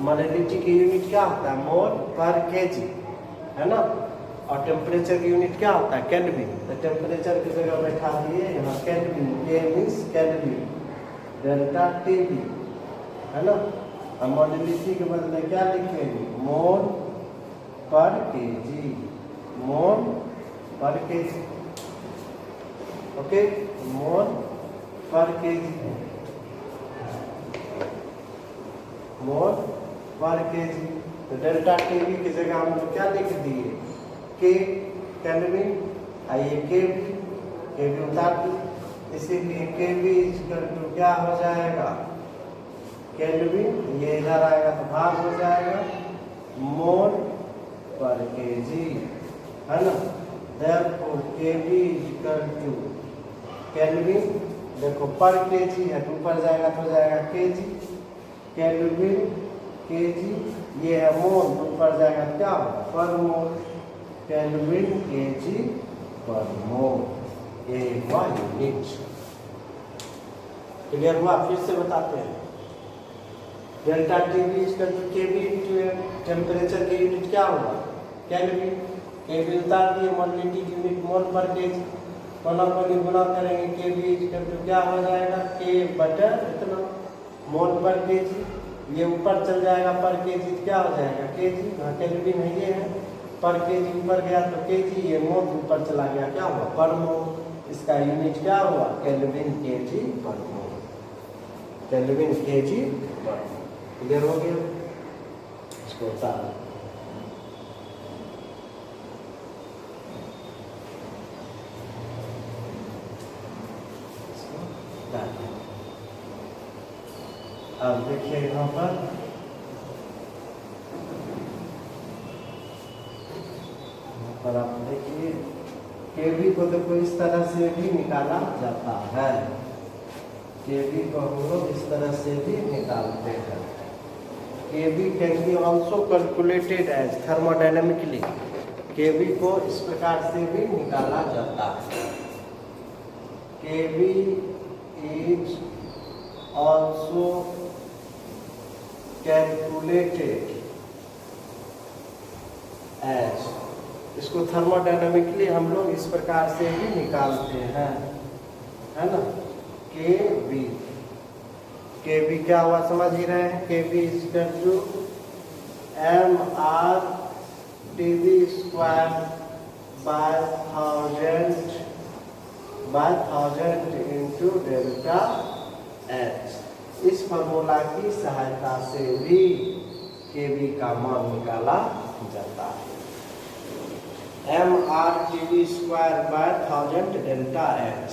मोलिलिटी की यूनिट क्या होता है, मोल पर केजी, है ना। और टेम्परेचर की यूनिट क्या होता है, केल्विन। तो टेम्परेचर की जगह बैठा दिए यहाँ kelvin, K means kelvin, delta T B, है ना। और मोलिलिटी के बदले क्या लिखेंगे, मोल पर केजी, मोल पर केजी, ओके, मोल पर केजी, मोल पर केजी। तो डेल्टा टीवी की जगह हम लोग क्या लिख दिए, के केल्विन, आइए के भी उतार दी, इसीलिए के भी क्या हो जाएगा, केल्विन, ये इधर आएगा तो भाग हो जाएगा, मोल पर केजी, है ना। therefore kb equal to kelvin, देखो पर केजी है तो ऊपर जाएगा तो हो जाएगा केजी, केल्विन केजी, ये है मोल तो ऊपर जाएगा क्या होगा, पर मोल, केल्विन केजी पर मोल, ये हुआ यूनिट। क्लियर हुआ, फिर से बताते हैं। Delta T B equal to K B into temperature की यूनिट क्या होगा, केल्विन, के बी उतार दिए, मोलिलिटी की यूनिट मोल पर केजी, कोना गुना करेंगे, के बी इक्वल टू क्या हो जाएगा, के बटर इतना, मोल पर केजी, ये ऊपर चल जाएगा पर केजी क्या हो जाएगा, केजी, केल्विन है ये है, पर केजी ऊपर गया तो केजी, ये मोल ऊपर चला गया क्या हुआ, पर मोल। इसका यूनिट क्या हुआ, केल्विन केजी पर मोल, केल्विन केजी पर मोल। क्लियर हो गया, इसको उतार। अब देखिए यहाँ पर आप देखिए केवी को देखो इस तरह से भी निकाला जाता है, केवी को हम लोग इस तरह से भी निकालते हैं। KV can be also calculated as thermodynamically, KV को इस प्रकार से भी निकाला जाता है। KV is also calculated as, इसको थर्मोडायनेमिकली हम लोग इस प्रकार से भी निकालते हैं, है ना। के बी क्या हुआ समझ ही रहे हैं, K B equal to M R T V square by thousand into delta H. इस फॉर्मूला की सहायता से भी के बी का मान निकाला जाता है। M R T V square by 1000 delta H,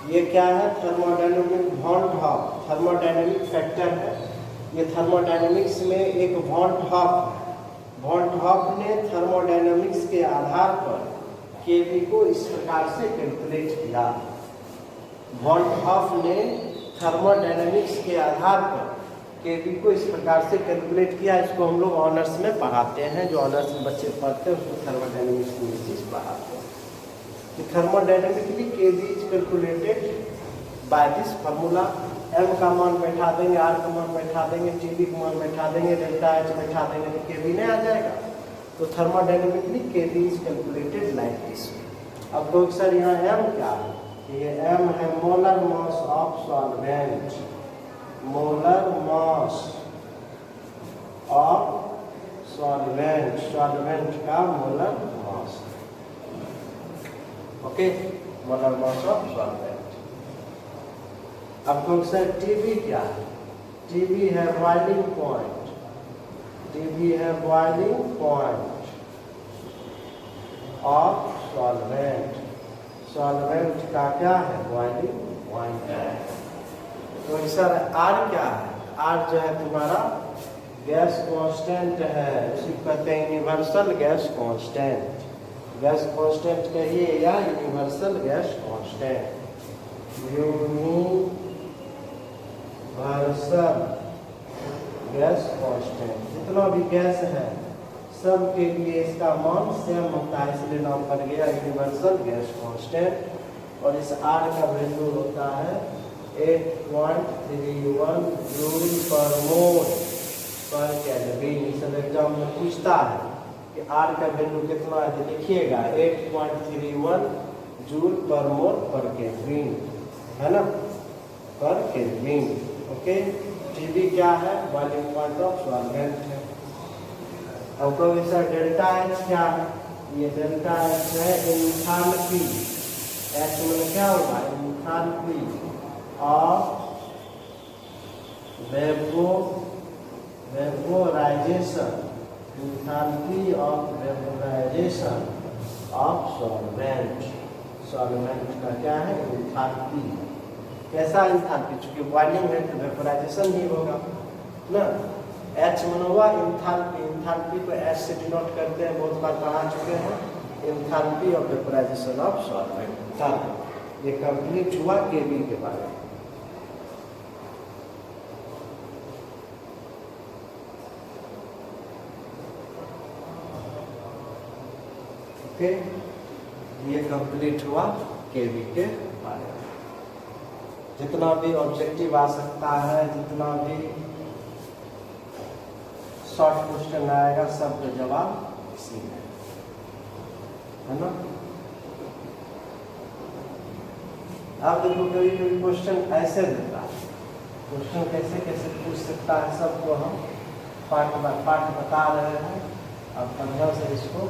ये क्या है, thermodynamic van Hoff, thermodynamic factor है। ये थर्मोडायनेमिक्स में एक वॉन हॉफ ने थर्मोडायनेमिक्स के आधार पर केवी को इस प्रकार से कैलकुलेट किया। वॉन हॉफ ने थर्मोडायनेमिक्स के आधार पर केवी को इस प्रकार से कैलकुलेट किया। इसको हम लोग ऑनर्स में पढ़ाते हैं, जो ऑनर्स में बच्चे पढ़ते हैं उसको थर्मोडायनेमिक्स में चीज पढ़ाते हैं कि thermodynamically KV is calculated by this formula. M का मान बैठा देंगे, आर का मान बैठा देंगे, टीबी का मान बैठा देंगे, डेल्टा एच बैठा देंगे तो केवी नहीं आ जाएगा। तो thermodynamically KV is calculated like this. अब तो सर यहाँ एम क्या है, ये एम है molar mass of solvent, molar mass of solvent, solvent का molar mass, okay, molar mass of solvent. अब तो सर टीबी क्या है, टीबी है बॉइलिंग पॉइंट, टीबी है boiling point of solvent, solvent का क्या है, बॉइलिंग पॉइंट है। तो सर आर क्या है, आर जो है तुम्हारा गैस कांस्टेंट है, उसी को कहते हैं universal gas constant, gas constant कहिए या universal gas constant, universal universal gas constant, जितना भी गैस है सब के लिए इसका मान सेम होता है, इसलिए नाम पड़ गया यूनिवर्सल गैस कांस्टेंट। और इस R का वैल्यू होता है 8.31 जूल पर मोल पर केल्विन। इस एग्जाम में पूछता है कि R का वैल्यू कितना है, तो लिखिएगा 8.31 जूल पर मोल पर केल्विन, है ना, पर केल्विन। ओके, TB क्या है, बॉइलिंग पॉइंट ऑफ सॉल्वेंट है। अब कहोगे सर डेल्टा H क्या है, ये डेल्टा H है एंथैल्पी। H में क्या होगा, enthalpy of vaporisation, enthalpy of vaporisation of solvent. Solvent का क्या है, एंथैल्पी। कैसा एंथैल्पी, चूंकि बॉइलिंग है तो वेपोराइजेशन ही होगा ना। H मन हुआ एंथैल्पी, एंथैल्पी को H से डिनोट करते हैं, बहुत बार पढ़ा चुके हैं, enthalpy of vaporisation of solvent. ये कंप्लीट हुआ केबी के बारे में। ओके, ये कंप्लीट हुआ केबी के बारे में। जितना भी ऑब्जेक्टिव आ सकता है, जितना भी शॉर्ट क्वेश्चन आएगा, सबका जवाब इसी में है ना। आप देखो कभी कभी क्वेश्चन ऐसे देता है, क्वेश्चन कैसे कैसे पूछ सकता है, सबको हम पाठ बता रहे हैं। अब बढ़िया से इसको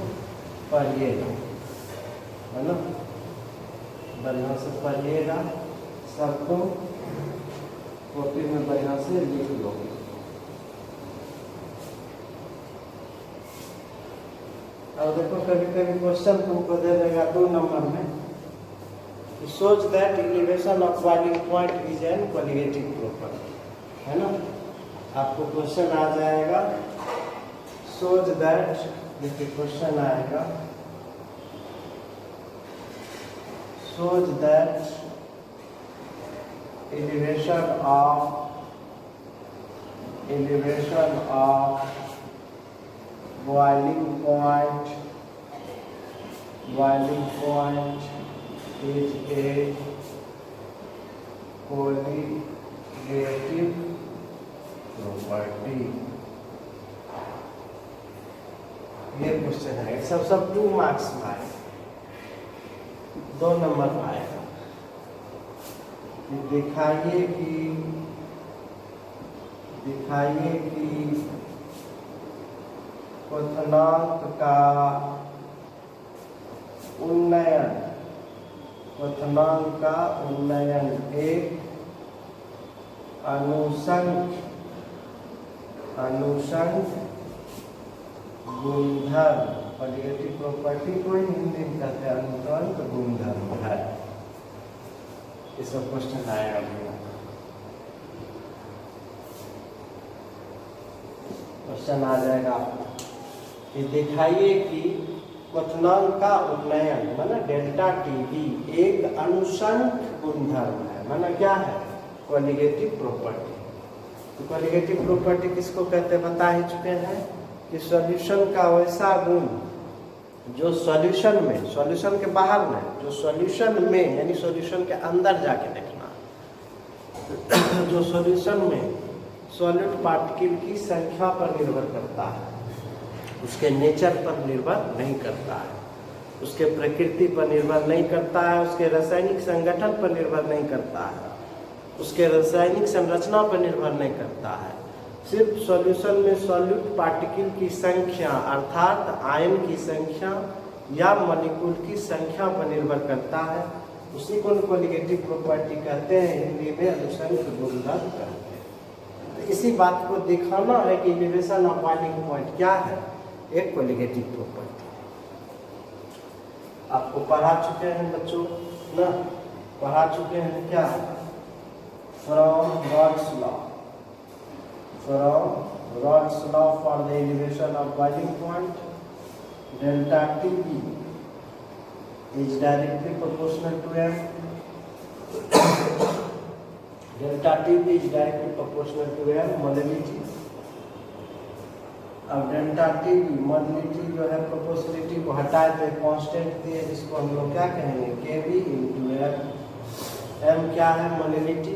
पढ़िएगा, है ना, बढ़िया से पढ़िएगा, सबको कॉपी में बढ़िया से लिख लो। और देखो कभी कभी क्वेश्चन तुमको दे देगा 2 नंबर में, shows that elevation of boiling point is an colligative property, है ना। आपको क्वेश्चन आ जाएगा shows that, देखिए क्वेश्चन आएगा shows that elevation of boiling point is a colligative property। ये क्वेश्चन है, सब 2 मार्क्स में आएगा, 2 नंबर में आएगा। दिखाइए कि क्वथनांक का उन्नयन एक अनुषंग गुणधर्म, कॉलिगेटिव प्रॉपर्टी को हिंदी में कहते हैं अनुषंग गुणधर्म है। ये सब क्वेश्चन आएगा भैया। क्वेश्चन आ जाएगा कि दिखाइए कि क्वथनांक का उन्नयन माना डेल्टा टीवी एक अनुषंग गुणधर्म है, माना क्या है, कॉलिगेटिव प्रॉपर्टी। तो कॉलिगेटिव प्रॉपर्टी किसको कहते हैं बता ही चुके हैं कि सॉल्यूशन का वैसा गुण जो सॉल्यूशन के बाहर में, जो सॉल्यूशन में यानी सॉल्यूशन के अंदर जाके देखना, जो सॉल्यूशन में सॉलिड पार्टिकल की संख्या पर निर्भर करता है, उसके नेचर पर निर्भर नहीं करता है, उसके प्रकृति पर निर्भर नहीं करता है, उसके रासायनिक संगठन पर निर्भर नहीं करता है, उसके रासायनिक संरचना पर निर्भर नहीं करता है, सिर्फ सॉल्यूशन में सॉल्यूट पार्टिकल की संख्या अर्थात आयन की संख्या या मॉलिक्यूल की संख्या पर निर्भर करता है। उसी को कॉलिगेटिव प्रॉपर्टी कहते हैं, हिंदी में अनुषंग गुणधर्म कहते हैं। तो इसी बात को दिखाना है कि एलिवेशन ऑफ बॉइलिंग पॉइंट क्या है, एक कॉलिगेटिव प्रॉपर्टी। आपको पढ़ा चुके हैं बच्चों ना, पढ़ा चुके हैं क्या, from Rod's law for the elevation of boiling point, delta TB is directly proportional to M, delta T भी is directly proportional to M molality. अब डेल्टा टी भी मोलैलिटी जो है प्रोपोर्शनलिटी को हटाए तो कांस्टेंट दिए जिसको हम लोग क्या कहेंगे के बी इंटू एम। एम क्या है मोलैलिटी,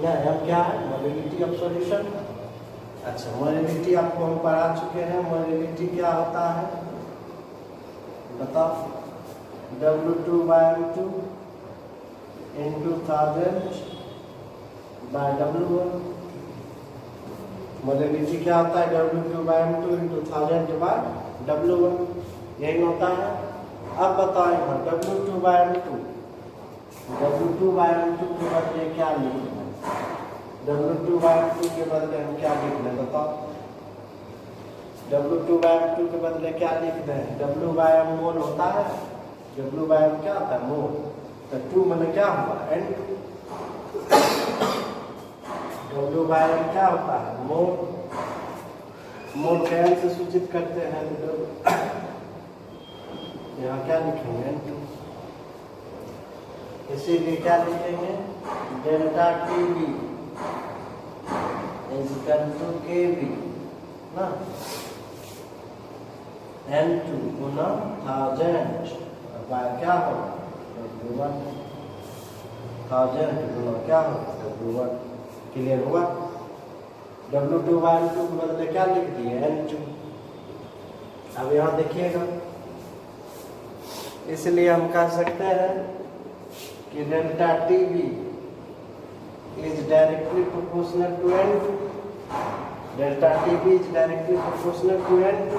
ना एम क्या है मोलैलिटी ऑफ सॉल्यूशन। अच्छा मोलैलिटी आपको हम पढ़ा चुके हैं, मोलैलिटी क्या होता है बताओ, W2/M2 into 1000 by W1। Molality क्या होता है W2/M2 into 1000 by W1, यही होता है। अब बताओ यहाँ W2/M2 के बदले क्या लिखना है, W2/M2 के बदले हम क्या लिखना है बताओ, W2/M2 के बदले क्या लिखते हैं, W/M मोल होता है, W/M क्या होता है मोल, तो 2 मतलब क्या हुआ N2। W/M क्या होता है मोल, मोल के N से सूचित करते हैं तो यहाँ क्या लिखेंगे N2। इसीलिए क्या लिखेंगे delta T B is equal to K B ना N2 गुना 1000 बाय क्या होगा W1, 1000 गुना क्या होगा W1। क्लियर हुआ। W2/M2 के बदले क्या लिख दिए N2। अब यहाँ देखिएगा, इसलिए हम कह सकते हैं कि delta T B is directly proportional to N2। Delta T B is directly proportional to N2,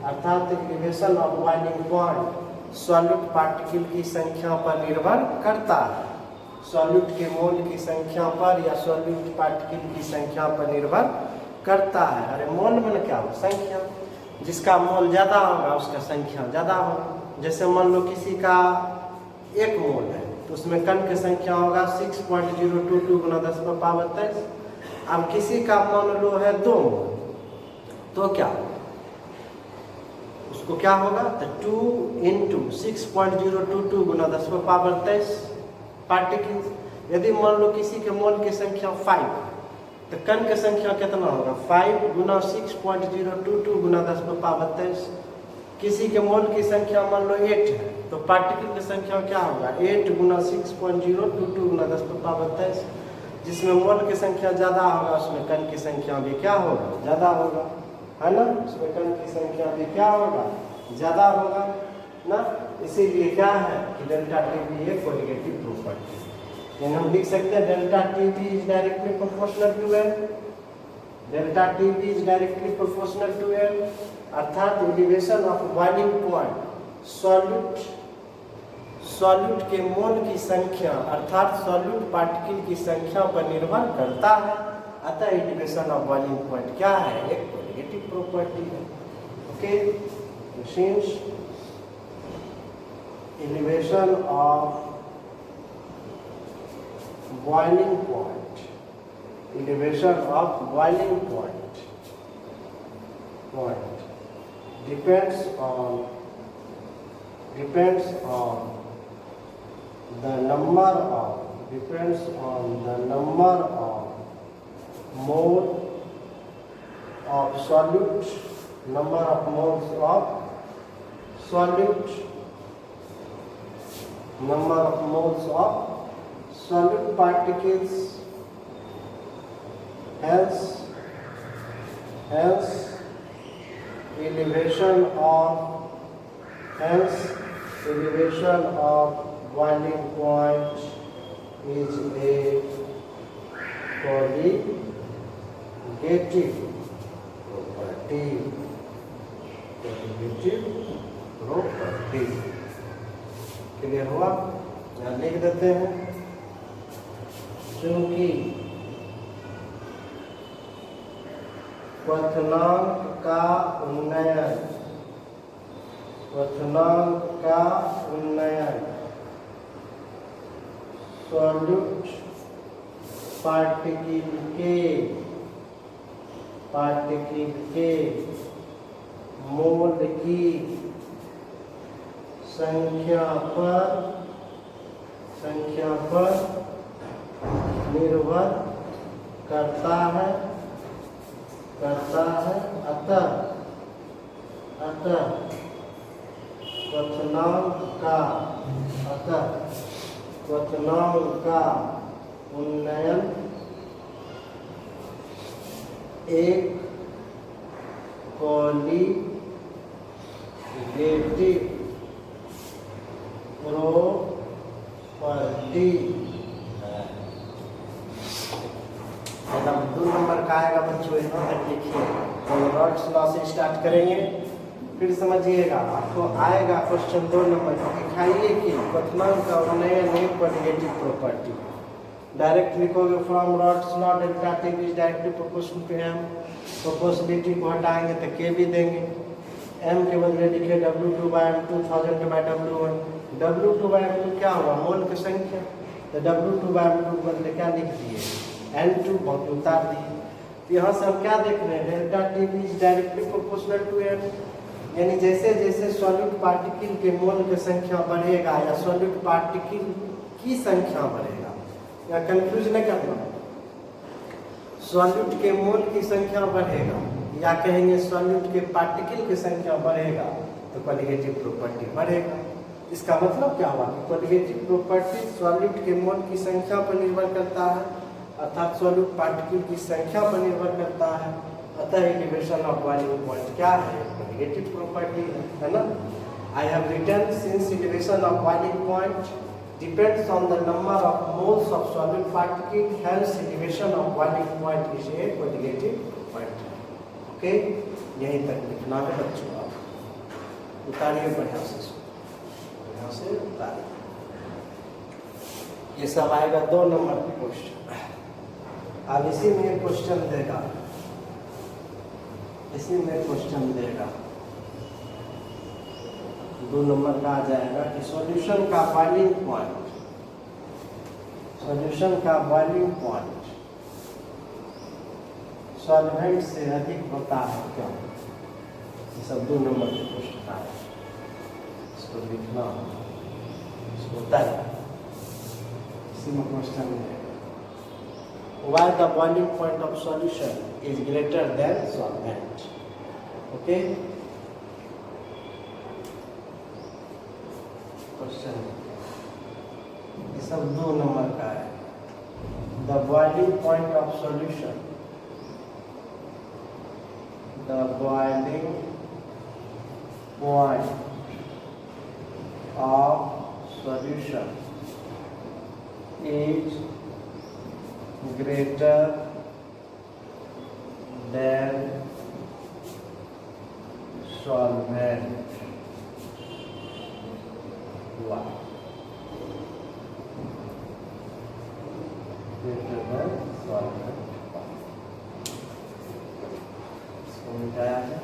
अर्थात equation of boiling point solute particle की संख्या पर निर्भर करता है, सॉल्यूट के मोल की संख्या पर या सॉल्यूट पार्टिकल की संख्या पर निर्भर करता है। अरे मोल में क्या हो संख्या, जिसका मोल ज़्यादा होगा उसका संख्या ज़्यादा होगा। जैसे मान लो किसी का 1 मोल है तो उसमें कण की संख्या होगा 6.022 गुना 10⁻23। अब किसी का मान लो है 2 मोल तो क्या उसको क्या होगा तो 2 इंटू 6.022 गुना 10⁻23 पार्टिकल। यदि मान लो किसी के मोल की संख्या 5 तो कण की संख्या कितना होगा 5 गुना 6.022 गुना 10⁻23। किसी के मोल की संख्या मान लो 8 है तो पार्टिकल की संख्या क्या होगा 8 गुना 6.022 गुना 10⁻23। जिसमें मोल की संख्या ज़्यादा होगा उसमें कण की संख्या भी क्या होगा ज़्यादा होगा, है ना, उसमें कण की संख्या भी क्या होगा ज़्यादा होगा ना। इसीलिए क्या है कि डेल्टा टी बी एक कोलिगेटिव प्रॉपर्टी है। यानी हम लिख सकते हैं delta T B is directly proportional to M, delta T B is directly proportional to M, अर्थात elevation of boiling point solute के मोल की संख्या अर्थात सॉल्यूट पार्टिकल की संख्या पर निर्भर करता है। अतः एलिवेशन ऑफ बॉइलिंग पॉइंट क्या है एक कोलिगेटिव प्रॉपर्टी है। Okay, since elevation of boiling point, elevation of boiling point depends on the number of mole of solute, number of moles of solute, number of moles of solute particles, hence elevation of boiling point is a colligative property। Clear हुआ। यहाँ लिख देते हैं चूंकि क्वथनांक का उन्नयन सॉल्यूट पार्टिकल के मोल की संख्या पर निर्भर करता है अतः क्वथनांक का उन्नयन एक कोलिगेटिव प्रॉपर्टी है। मतलब 2 नंबर का आएगा बच्चों, यहाँ तक लिखिए। तो रॉड्स लॉ से स्टार्ट करेंगे, फिर समझिएगा। आपको आएगा क्वेश्चन 2 नंबर, दिखाइए कि क्वथनांक का उन्नयन एक कोलिगेटिव प्रॉपर्टी। डायरेक्ट लिखोगे from Raoult's law delta T is directly proportional to M. Proportionality को हटाएंगे तो के भी देंगे। एम के बदले लिखे W2/m2 1000/W1। W2/m2 क्या हुआ? मोल की संख्या। तो W2/m2 के बदले क्या लिख दिए? N2 बहुत उतार दिए। तो यहाँ से हम क्या देख रहे हैं? Delta T is directly proportional to M. यानी जैसे जैसे सॉलिड पार्टिकल के मोल की संख्या बढ़ेगा या सॉलिड पार्टिकल की संख्या बढ़ेगा, या कंफ्यूज नहीं करना। सॉलिड के मोल की संख्या बढ़ेगा या कहेंगे सॉलिड के पार्टिकल की संख्या बढ़ेगा तो कोलिगेटिव प्रॉपर्टी बढ़ेगा। इसका मतलब क्या हुआ कि कोलिगेटिव प्रॉपर्टी सॉलिड के मोल की संख्या पर निर्भर करता है, अर्थात सॉलिड पार्टिकल की संख्या पर निर्भर करता है। अतः एलिवेशन ऑफ बॉइलिंग पॉइंट क्या है? कोलिगेटिव प्रॉपर्टी है ना। I have written since elevation of boiling point depends on the number of moles of solid particle, hence elevation of boiling point is a colligative point। Okay, यहीं तक लिखना है बच्चों। आप उतारिए बढ़िया से उतारिए। ये सब आएगा 2 नंबर के क्वेश्चन। अब इसी में क्वेश्चन देगा, इसी में क्वेश्चन देगा 2 नंबर का आ जाएगा कि सॉल्यूशन का बॉइलिंग पॉइंट सॉल्वेंट से अधिक होता है क्यों? ये सब 2 नंबर के क्वेश्चन आए, इसको लिखना, इसको उतारे। इसी में क्वेश्चन है why the boiling point of solution is greater than solvent। Okay, question ये सब 2 नंबर का है। The boiling point of solution, the boiling point of solution is greater than solvent. इसको मिटाया है।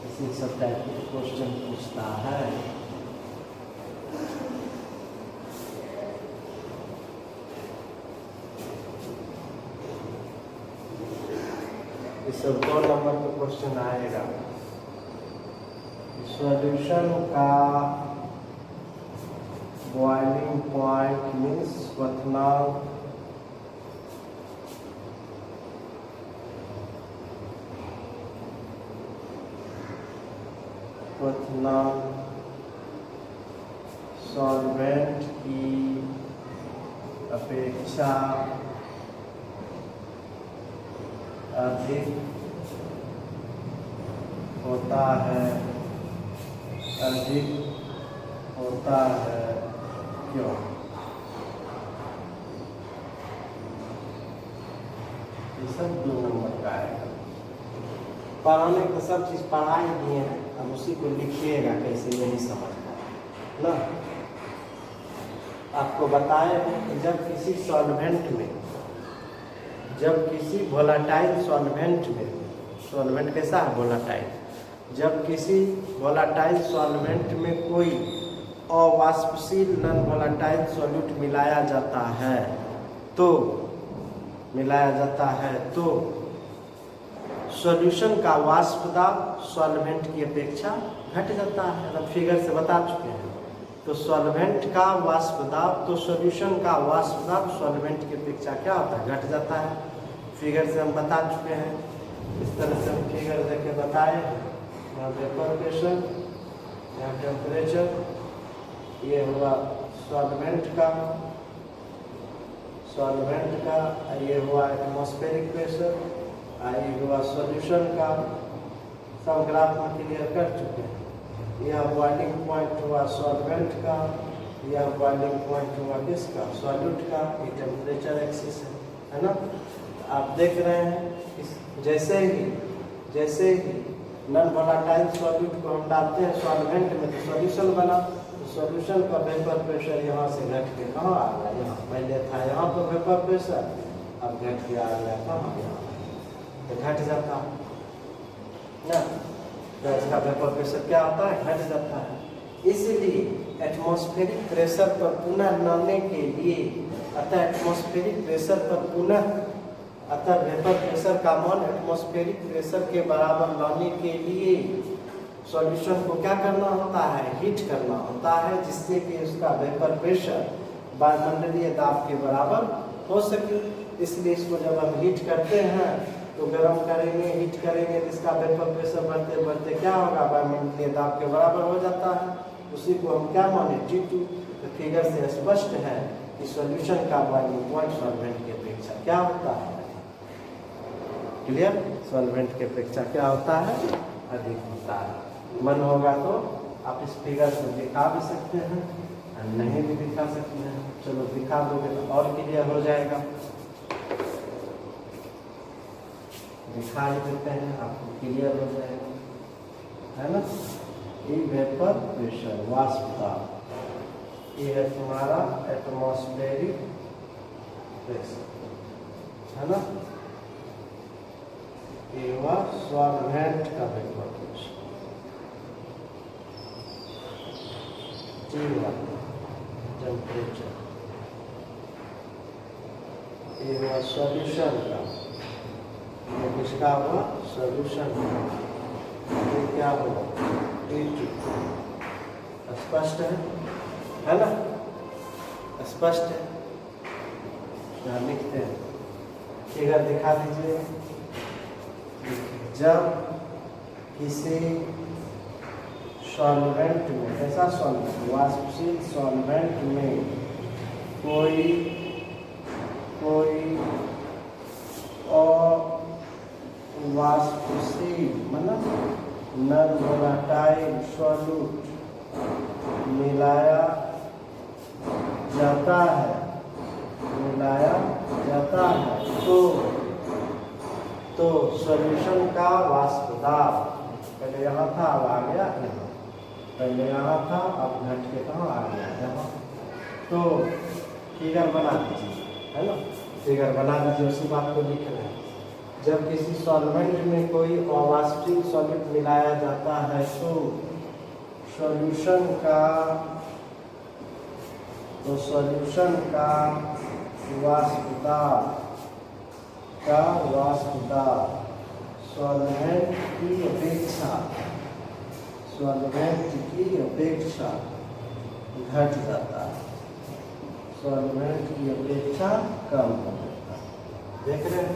इसी सब टाइप के क्वेश्चन पूछता है। ये सब 2 नंबर का क्वेश्चन आएगा। सॉल्यूशन का बॉइलिंग पॉइंट मीन्स क्वथनांक सॉल्वेंट की अपेक्षा अधिक होता है क्यों? ये सब 2 नंबर का आएगा। पढ़ाने को सब चीज़ पढ़ा ही दिए हैं, अब उसी को लिखिएगा कैसे, यही समझना ना। आपको बताए हैं कि जब किसी सॉल्वेंट में, जब किसी वोलाटाइल सॉल्वेंट में, सॉल्वेंट कैसा है? वोलाटाइल। जब किसी वोलाटाइल सॉल्वेंट में कोई अवाष्पशील नॉन वोलाटाइल सॉल्यूट मिलाया जाता है तो सॉल्यूशन का वाष्प दाब सॉल्वेंट की अपेक्षा घट जाता है। हम फिगर से बता चुके हैं। तो सॉल्वेंट का वाष्प दाब, तो सॉल्यूशन का वाष्प दाब सॉल्वेंट की अपेक्षा क्या होता है, घट जाता है। फिगर से हम बता चुके हैं। इस तरह से हम फिगर देके बताए। यहाँ वेपर प्रेशर, यहाँ टेम्परेचर, ये हुआ सॉल्वेंट का, ये हुआ एटमॉस्फेरिक प्रेशर, ये हुआ सॉल्यूशन का। सब ग्राफ में क्लियर कर चुके हैं। यह बॉइलिंग पॉइंट हुआ सॉल्वेंट का, यह बॉइलिंग पॉइंट हुआ किसका, सॉल्यूट का। ये टेम्परेचर एक्सिस है ना। आप देख रहे हैं जैसे ही नॉन वोलेटाइल सॉल्यूट को हम डालते हैं सॉल्वेंट में तो सॉल्यूशन बना। तो सॉल्यूशन का वेपर प्रेशर यहाँ से घट के कहाँ आ गया, यहाँ पहले था यहाँ पर वेपर प्रेशर, अब घट के आ गया कहाँ, यहाँ तो घट जाता है ना। तो इसका वेपर प्रेशर क्या होता है, घट जाता है। इसलिए एटमॉस्फेरिक प्रेशर पर पुनः लाने के लिए, अतः वेपर प्रेशर का मान एटमॉस्फेरिक प्रेशर के बराबर लाने के लिए सॉल्यूशन को क्या करना होता है, हीट करना होता है, जिससे कि उसका वेपर प्रेशर वायुमंडलीय दाब के बराबर हो सके। इसलिए इसको जब हम हीट करते हैं तो गर्म करेंगे, हीट करेंगे तो इसका वेपर प्रेशर बढ़ते बढ़ते क्या होगा, वायुमंडलीय दाब के बराबर हो जाता है। उसी को हम क्या माने, T2। तो फिगर से स्पष्ट है कि सॉल्यूशन का बॉइलिंग पॉइंट सॉल्वेंट की अपेक्षा क्या होता है, क्लियर। सॉल्वेंट की अपेक्षा क्या होता है, अधिक होता है। मन होगा तो आप इस फिगर से दिखा भी सकते हैं, नहीं भी दिखा सकते हैं। चलो दिखा दोगे तो और क्लियर हो जाएगा। दिखा ही देते हैं, आपको क्लियर हो जाएगा, है ना। ये वेपर प्रेशर, वाष्प दाब, ये है तुम्हारा एटमॉस्फेरिक प्रेशर, है ना। ये हुआ सॉल्वेंट का वेपर प्रेशर, टेम्परेचर। ये हुआ सॉल्यूशन का, ये किसका हुआ, सॉल्यूशन का। ये क्या हुआ, T2। स्पष्ट है ना, स्पष्ट है। यहाँ लिखते हैं, फिगर दिखा दीजिए। जब किसी सॉल्वेंट में, ऐसा सॉल्वेंट, वाष्पशील सॉल्वेंट में कोई वाष्पशील मतलब नॉन वोलेटाइल सॉल्यूट मिलाया जाता है तो सॉल्यूशन का वाष्प दाब, पहले यहाँ था अब आ गया यहाँ, पहले यहाँ था अब घट के कहाँ आ गया, यहाँ। तो फिगर बना दीजिए, है ना। फिगर बना दीजिए, उसी बात को लिख रहे हैं। जब किसी सॉल्वेंट में कोई अवाष्पशील सॉल्यूट मिलाया जाता है तो सॉल्यूशन का वाष्प दाब सॉल्वेंट की अपेक्षा घट जाता है, सॉल्वेंट की अपेक्षा कम हो जाता है। देख रहे हैं,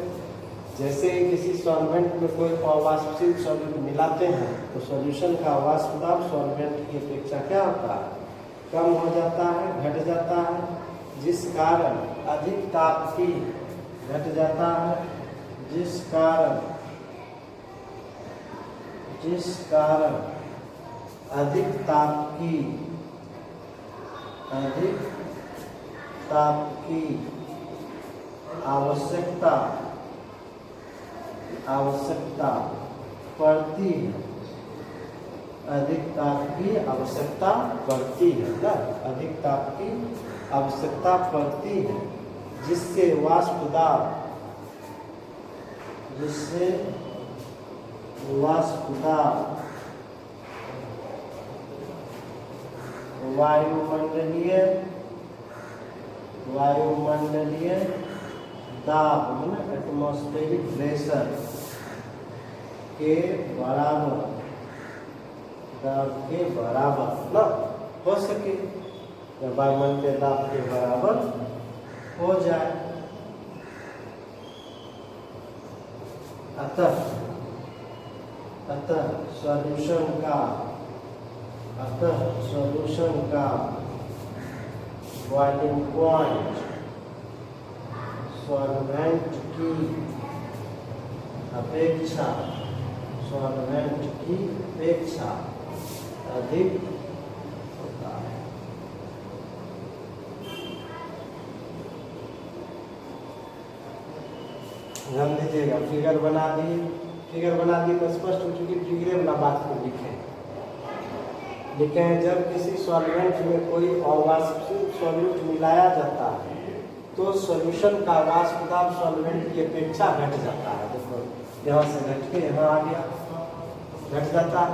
जैसे ही किसी सॉल्वेंट में कोई अवाष्पशील सॉल्यूट मिलाते हैं तो सॉल्यूशन का वाष्प दाब सॉल्वेंट की अपेक्षा क्या होता है, कम हो जाता है, घट जाता है, जिस कारण अधिक ताप की घट जाता है, जिस कारण अधिक ताप की आवश्यकता पड़ती है, अधिक ताप की आवश्यकता पड़ती है ना, अधिक ताप की आवश्यकता पड़ती है, जिससे वाष्प दाब वायुमंडलीय दाब मतलब एटमॉस्फेरिक प्रेशर के बराबर, दाब के बराबर ना हो सके, जब वायुमंडल के दाब के बराबर हो जाए। अतः सॉल्यूशन का बॉइलिंग पॉइंट सॉल्वेंट की अपेक्षा अधिक होता है। ध्यान दीजिएगा, फिगर बना दिए तो स्पष्ट हो चुकी, फिगर वाला बात को लिखें जब किसी सॉल्वेंट में कोई अवाष्पित सॉल्यूट मिलाया जाता है तो सॉल्यूशन का वाष्प दाब सॉल्वेंट की अपेक्षा घट जाता है। देखो यहाँ से घट के यहाँ आ गया, घट जाता है।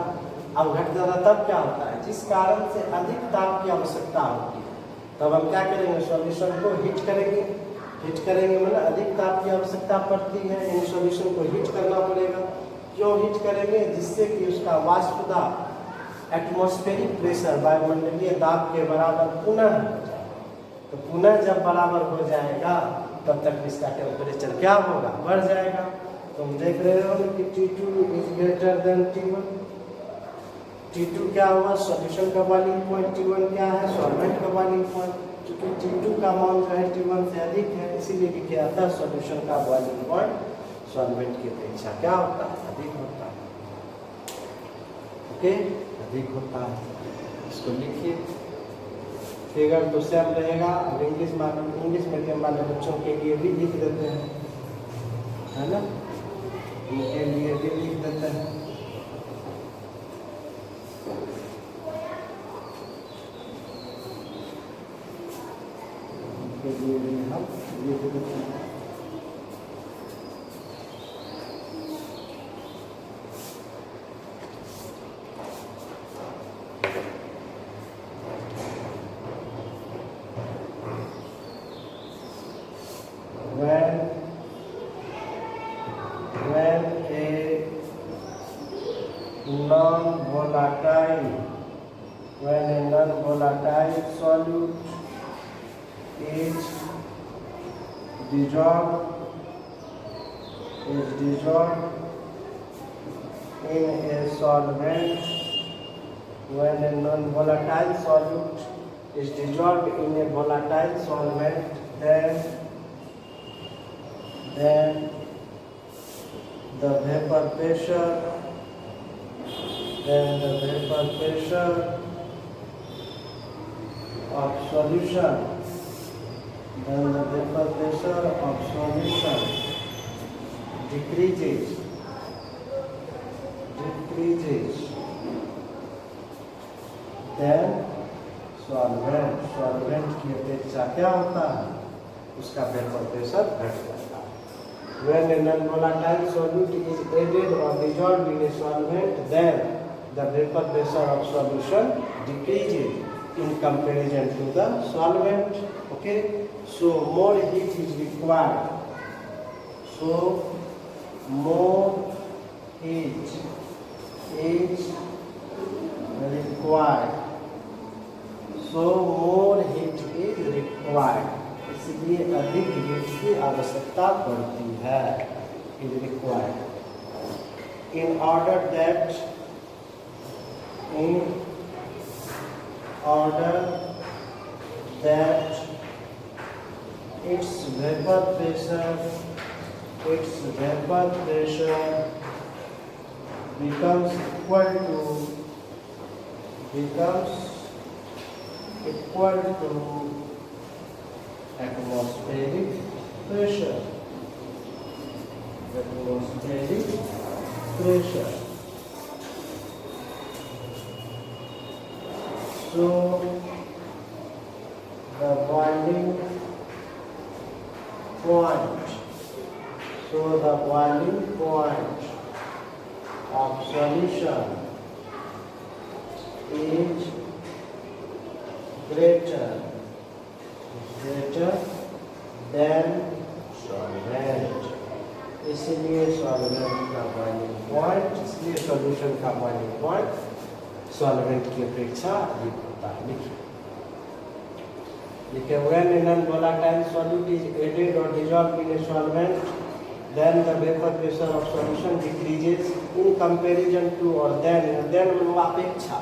अब घट जाता तब क्या होता है, जिस कारण से अधिक ताप की आवश्यकता होती है तब हम क्या करेंगे, सॉल्यूशन को हीट करेंगे मतलब अधिक ताप की आवश्यकता पड़ती है, इन सॉल्यूशन को हीट करना पड़ेगा। क्यों हीट करेंगे, जिससे कि उसका वाष्प दाब एटमॉस्फेरिक प्रेशर वायुमंडलीय दाब के बराबर पुनः हो जाए। तो पुनः जब बराबर हो जाएगा तब तक इसका टेम्परेचर क्या होगा, बढ़ जाएगा। तुम देख रहे हो कि T2 is greater than T1। T2 क्या हुआ, सॉल्यूशन का बॉइलिंग पॉइंट, T1 क्या है, सॉल्वेंट का बॉइलिंग पॉइंट। क्योंकि T2 का मान जो है T1 से अधिक है, इसीलिए लिखे आता है सॉल्यूशन का बॉइलिंग पॉइंट सॉल्वेंट की अपेक्षा क्या होता है, अधिक होता है। ओके, अधिक होता है। इसको लिखिए, फिगर तो सेम रहेगा। अब इंग्लिश मीडियम वाले बच्चों के लिए भी लिख देते हैं, है ना, उनके लिए भी लिख देते हैं। के लिए भी हम लिख देते हैं। When a non-volatile solute is dissolved in a solvent, when a non-volatile solute is dissolved in a volatile solvent, then the vapor pressure of solution decreases then solvent की अपेक्षा क्या होता है, उसका वेपर प्रेशर घट जाता है। When a non-volatile solute is added or dissolved in a solvent, then the vapor pressure of solution decreases in comparison to the solvent. Okay, so more heat is required. More heat is required. इसलिए अधिक हीट की आवश्यकता पड़ती है, is required. In order that its vapor pressure becomes equal to atmospheric pressure. So the boiling point of solution is greater than solvent. इसलिए सॉल्वेंट का बॉइलिंग पॉइंट, इसलिए सॉल्यूशन का बॉइलिंग पॉइंट सॉल्वेंट की अपेक्षा अधिक होता है। लिखे when in an volatile solute is added और dissolved in a solvent, then the vapor pressure of solution decreases in comparison to, or then मतलब अपेक्षा,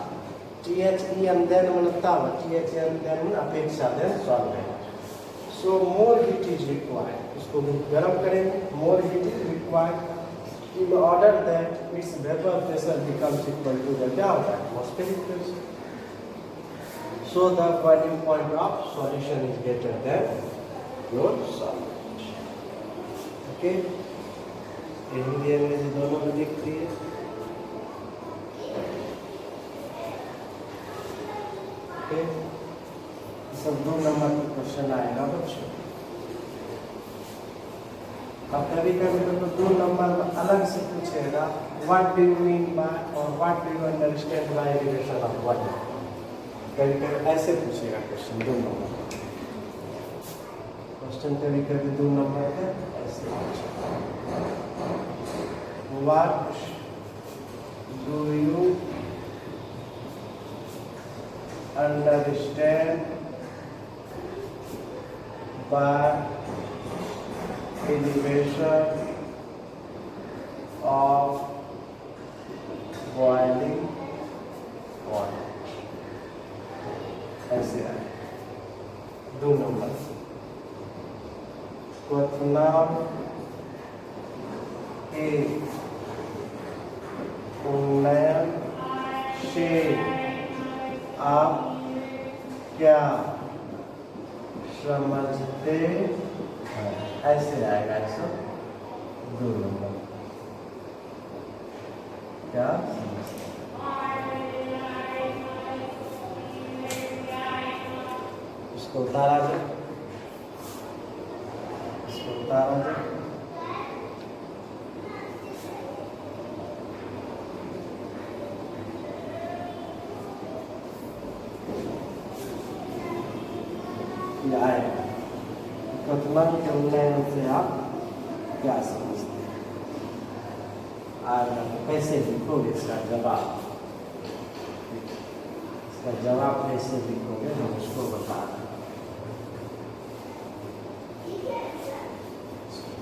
THE and then मतलब THE and then अपेक्षा, then solvent. So more heat is required. इसको गर्म करेंगे, more heat is required in order that its vapor pressure becomes equal to the क्या होता है atmospheric pressure. So the boiling point of solution is greater than your solvent. Okay. Hindi अंग्रेजी दोनों में दिखती है। ओके, सब 2 नंबर का क्वेश्चन आएगा बच्चों। अब कभी कभी तो 2 नंबर अलग से पूछेगा, what do you mean by और what do you understand by elevation of body. कभी कभी ऐसे पूछेगा क्वेश्चन 2 नंबर क्वेश्चन, कभी कभी 2 नंबर का ऐसे पूछेगा। What do you understand by elevation of boiling water? ऐसे आए 2 नंबर। नाम उन्नयन से आप क्या समझते हैं? ऐसे आएगा 102 नंबर। क्या समझते हैं? इसको उतारा जाए, इसको उतारा जाए। वर्तमान के उन्नयन से आप क्या समझते हैं? कैसे लिखोगे इसका जवाब? इसका जवाब कैसे लिखोगे हम उसको बता रहे हैं।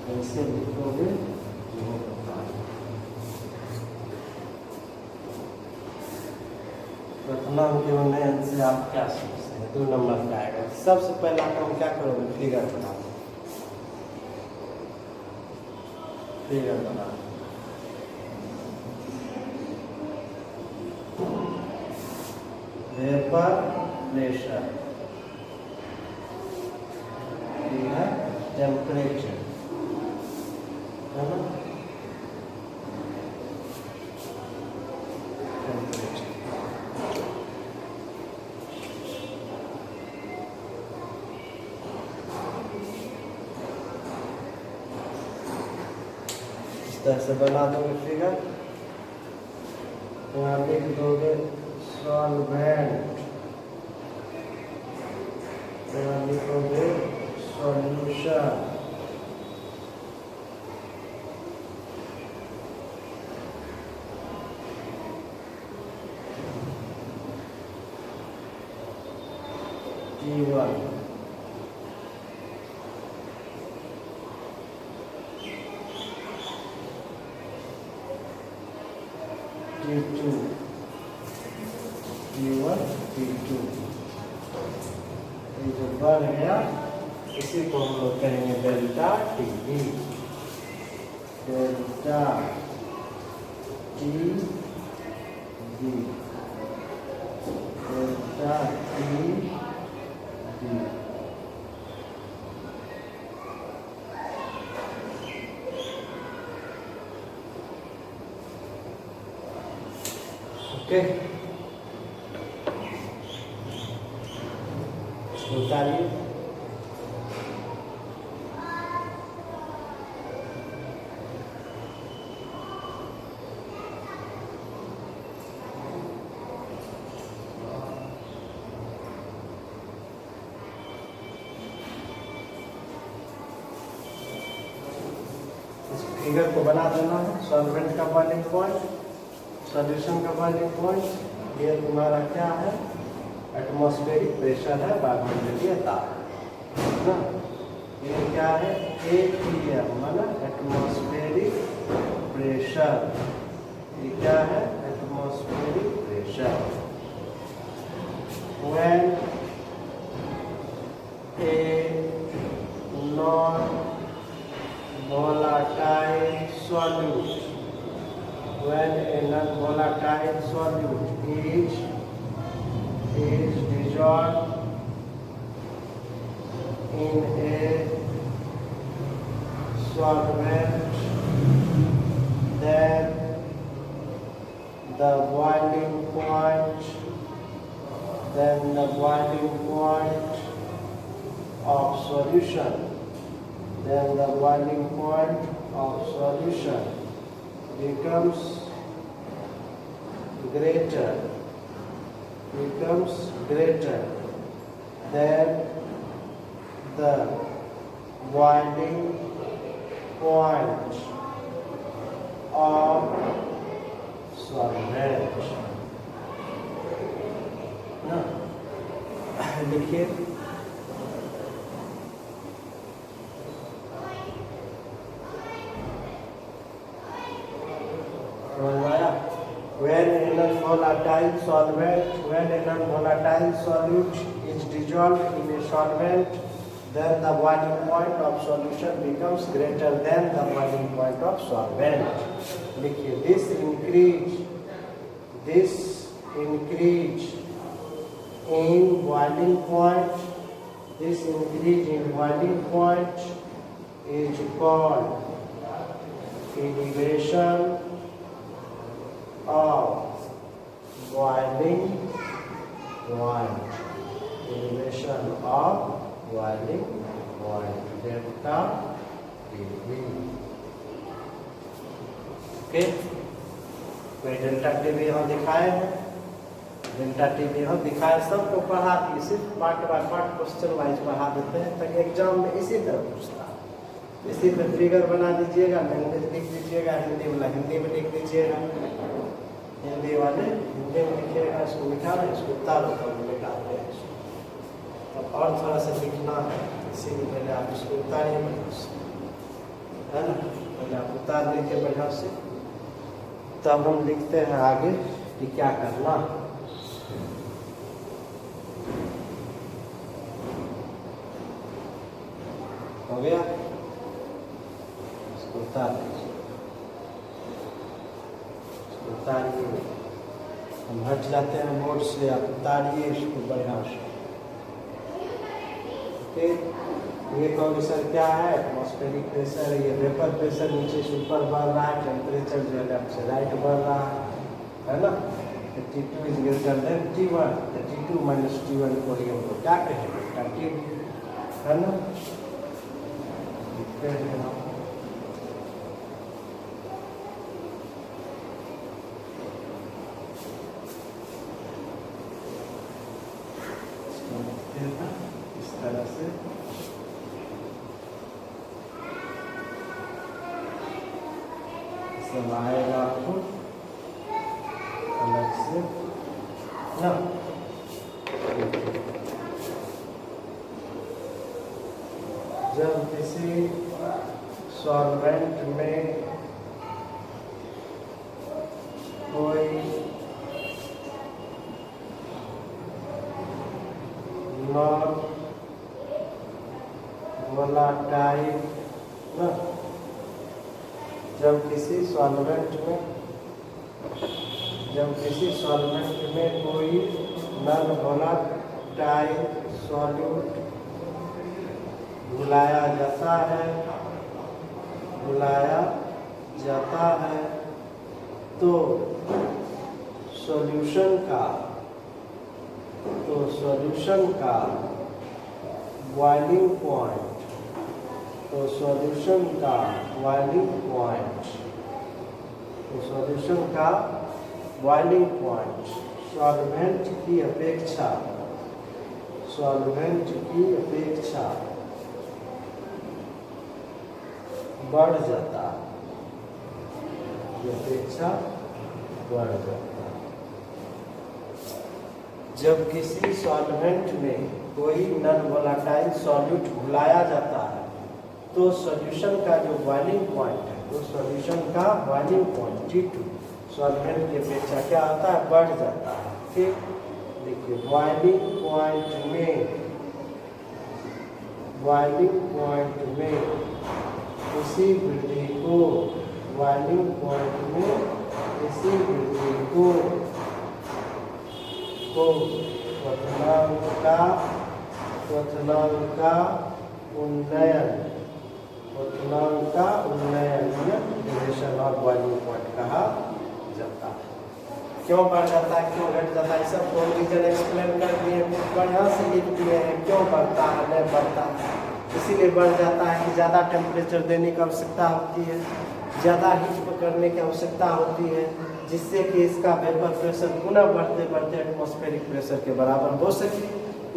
कैसे लिखोगे वो बता रहे हैं। वर्तमान के उन्नयन से आप क्या समझते हैं? 2 नंबर का आएगा। सबसे पहला काम क्या करोगे? फिगर बना, फिगर बना। वेपर प्रेशर, टेम्परेचर, है ना? टेम्परेचर। इस तरह से बना दोगे फिगर। यहाँ लिख दोगे सॉल्वेंट, यहाँ लिखोगे solution, T1, T2, T1, T2। ये जो बन गया इसी को हम लोग कहेंगे delta T, delta T D, delta T D. Okay, उतारिए। फिगर को बना देना है। सॉल्वेंट का बॉइलिंग पॉइंट, सॉल्यूशन का बॉइलिंग पॉइंट, ये तुम्हारा क्या है, एटमॉस्फेरिक प्रेशर है, वायुमंडलीय दाब ना। ये क्या है, APM माना एटमॉस्फेरिक प्रेशर। ये क्या है, atmospheric pressure. When a non-volatile solute, when a non-volatile solute is dissolved in a solvent, then the boiling point of solution, becomes greater than the boiling point of solvent ना। लिखिए, when a non-volatile solute is dissolved in a solvent, then the boiling point of solution becomes greater than the boiling point of solvent. लिखिए, this increase in boiling point is called elevation of boiling point. Delta TB. Okay, कोई डेल्टा टीवी यहाँ दिखाए हैं, डेल्टा टीवी यहाँ दिखाए, सबको पढ़ा दिए, सिर्फ part by part question wise पढ़ा देते हैं ताकि एग्जाम में इसी तरह पूछता है। इसी में फिगर बना दीजिएगा, लैंग्वेज लिख दीजिएगा, हिंदी वाला हिंदी में लिख दीजिएगा, हिंदी वाले हिंदी में लिखिएगा, इसको लिखा है, इसको उतारो तो मिटा दें। अब और थोड़ा सा लिखना है, इसीलिए पहले आप इसको उतारिए, है ना, पहले आप उतार लीजिए बढ़िया से, तब हम लिखते हैं आगे कि क्या करना। हो गया, इसको उतार लीजिए, इसको उतारिए, हम हट जाते हैं बोर्ड से, आप उतारिए इसको बढ़िया से। ओके, ये कहोगे सर क्या है, एटमॉस्फेरिक प्रेशर, ये वेपर प्रेशर नीचे से ऊपर बढ़ रहा है, टेम्परेचर जो है लेफ्ट से राइट बढ़ रहा है ना। T2 is greater than T1, T2 minus T1 को ही हमको क्या कहेंगे, T, है ना। इस तरह से सब आएगा आपको अलग से ना। जब किसी सॉल्वेंट में कोई नॉन वोलेटाइल ना, जब किसी सॉल्वेंट में कोई नॉन वोलेटाइल सॉल्यूट मिलाया जाता है तो सॉल्यूशन का बॉइलिंग पॉइंट सॉल्वेंट की अपेक्षा बढ़ जाता की अपेक्षा बढ़ जाता है। जब किसी सॉल्वेंट में कोई नॉन वोलेटाइल सॉल्यूट घुलाया जाता है तो सॉल्यूशन का जो बॉइलिंग पॉइंट है, वो सॉल्यूशन का बॉइलिंग पॉइंट T2 सॉल्वेंट की अपेक्षा क्या होता है, बढ़ जाता है। ठीक, देखिए बॉइलिंग पॉइंट में इसी वृद्धि को क्वथनांक का उन्नयन रिलेशन और बॉइलिंग पॉइंट कहा जाता है। क्यों बढ़ जाता है, क्यों घट जाता है, सब को रीजन एक्सप्लेन कर दिए, बढ़िया से लिख दिए हैं। क्यों बढ़ता है, नहीं बढ़ता है, इसीलिए बढ़ जाता है कि ज़्यादा टेम्परेचर देने की आवश्यकता होती है, ज़्यादा हीट पकड़ने की आवश्यकता होती है, जिससे कि इसका वेपर प्रेशर पुनः बढ़ते बढ़ते एटमॉस्फेरिक प्रेशर के बराबर हो सके।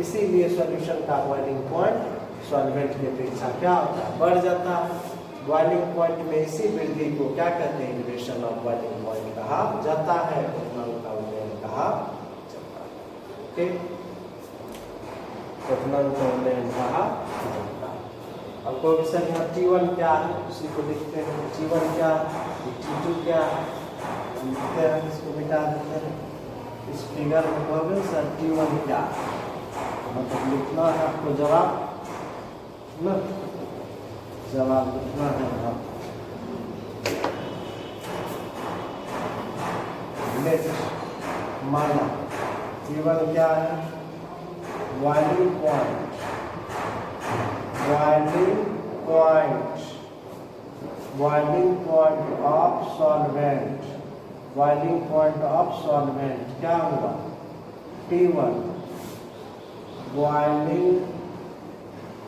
इसीलिए सॉल्यूशन का बॉइलिंग पॉइंट सॉल्वेंट की अपेक्षा क्या होता है, बढ़ जाता है। बॉइलिंग पॉइंट में इसी वृद्धि को क्या कहते हैं, एलिवेशन ऑफ बॉइलिंग पॉइंट कहा जाता है, क्वथनांक का उन्नयन कहा जाता है। ठीक, क्वथनांक का उन्नयन कहा जाता है। अब कोई सर यहाँ T1 क्या है, उसी को लिखते हैं। T1 क्या है, T2 क्या है, लिखते हैं, इसको मिटा देते हैं। इस फिगर में कहोगे सर T1 क्या है, मतलब लिखना है आपको, जवाब न जवाब लिखना है आपको। नेक्स्ट माना T1 क्या है, boiling point of solvent, boiling point of solvent क्या हुआ, T1 boiling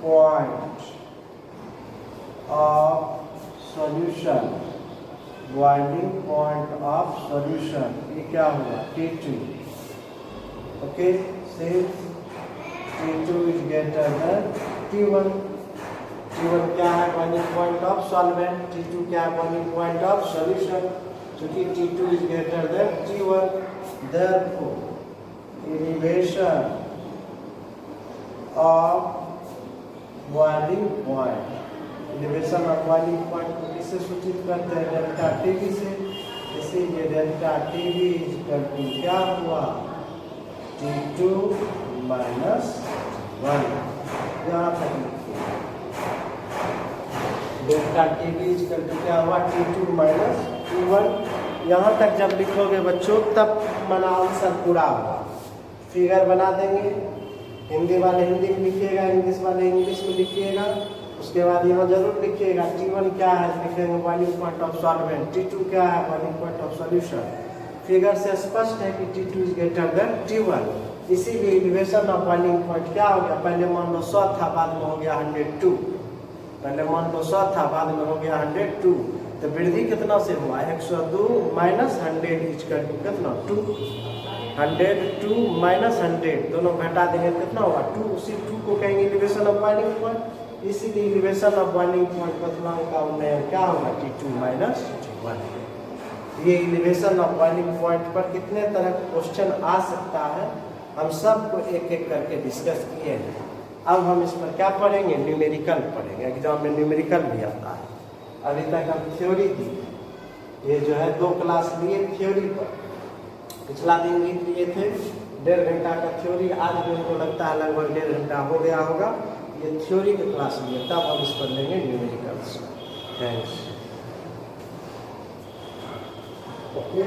point of solution, boiling point of solution ये क्या हुआ, T2। Okay, since T2 is greater than T1, T1 क्या है, boiling point of solvent, T2 क्या है, बॉइलिंग पॉइंट ऑफ सॉल्यूशन। क्योंकि T2 is greater than T1, therefore elevation of boiling point, elevation of boiling point को किससे सूचित करते हैं, डेल्टा टीवी से। इसीलिए डेल्टा टीवी इक्वल टू क्या हुआ, T2 माइनस 1। यहाँ तक लिखिए, डेल्टा टीवी इक्वल टू क्या हुआ, T2 माइनस T1। यहाँ तक जब लिखोगे बच्चों तब मना आंसर पूरा होगा। फिगर बना देंगे, हिंदी वाले हिंदी में लिखिएगा, इंग्लिश वाले इंग्लिश में लिखिएगा। उसके बाद यहाँ जरूर लिखिएगा T1 क्या है, लिखेंगे boiling point of solvent, T2 क्या है, boiling point of solution. Figure से स्पष्ट है कि T2 is greater than T1। इसीलिए एलिवेशन ऑफ बॉइलिंग पॉइंट क्या हो गया, पहले मान लो 100 था, बाद में हो गया 102। पहले मान लो 100 था, बाद में हो गया 102। तो वृद्धि कितना से हुआ, 102 माइनस 100 इक्वल टू कितना, 2। 102 माइनस 100 दोनों घटा देंगे कितना होगा, 2। उसी 2 को कहेंगे एलिवेशन ऑफ बॉइलिंग पॉइंट। इसीलिए एलिवेशन ऑफ बॉइलिंग पॉइंट क्वथनांक का उन्नयन क्या होगा, T2 माइनस T1। ये एलिवेशन ऑफ बॉइलिंग पॉइंट पर कितने तरह का क्वेश्चन आ सकता है, हम सबको एक एक करके डिस्कस किए हैं। अब हम इस पर क्या पढ़ेंगे, न्यूमेरिकल पढ़ेंगे। एग्जाम में न्यूमेरिकल भी आता है। अभी तक हम थ्योरी दी, ये जो है 2 क्लास लिए थ्योरी पर। पिछला दिन लिए थे 1.5 घंटा का थ्योरी, आज भी हमको लगता है लगभग 1.5 घंटा हो गया होगा। ये थ्योरी का क्लास लिए, तब हम इस पर लेंगे न्यूमेरिकल्स। थैंक्स। ओके।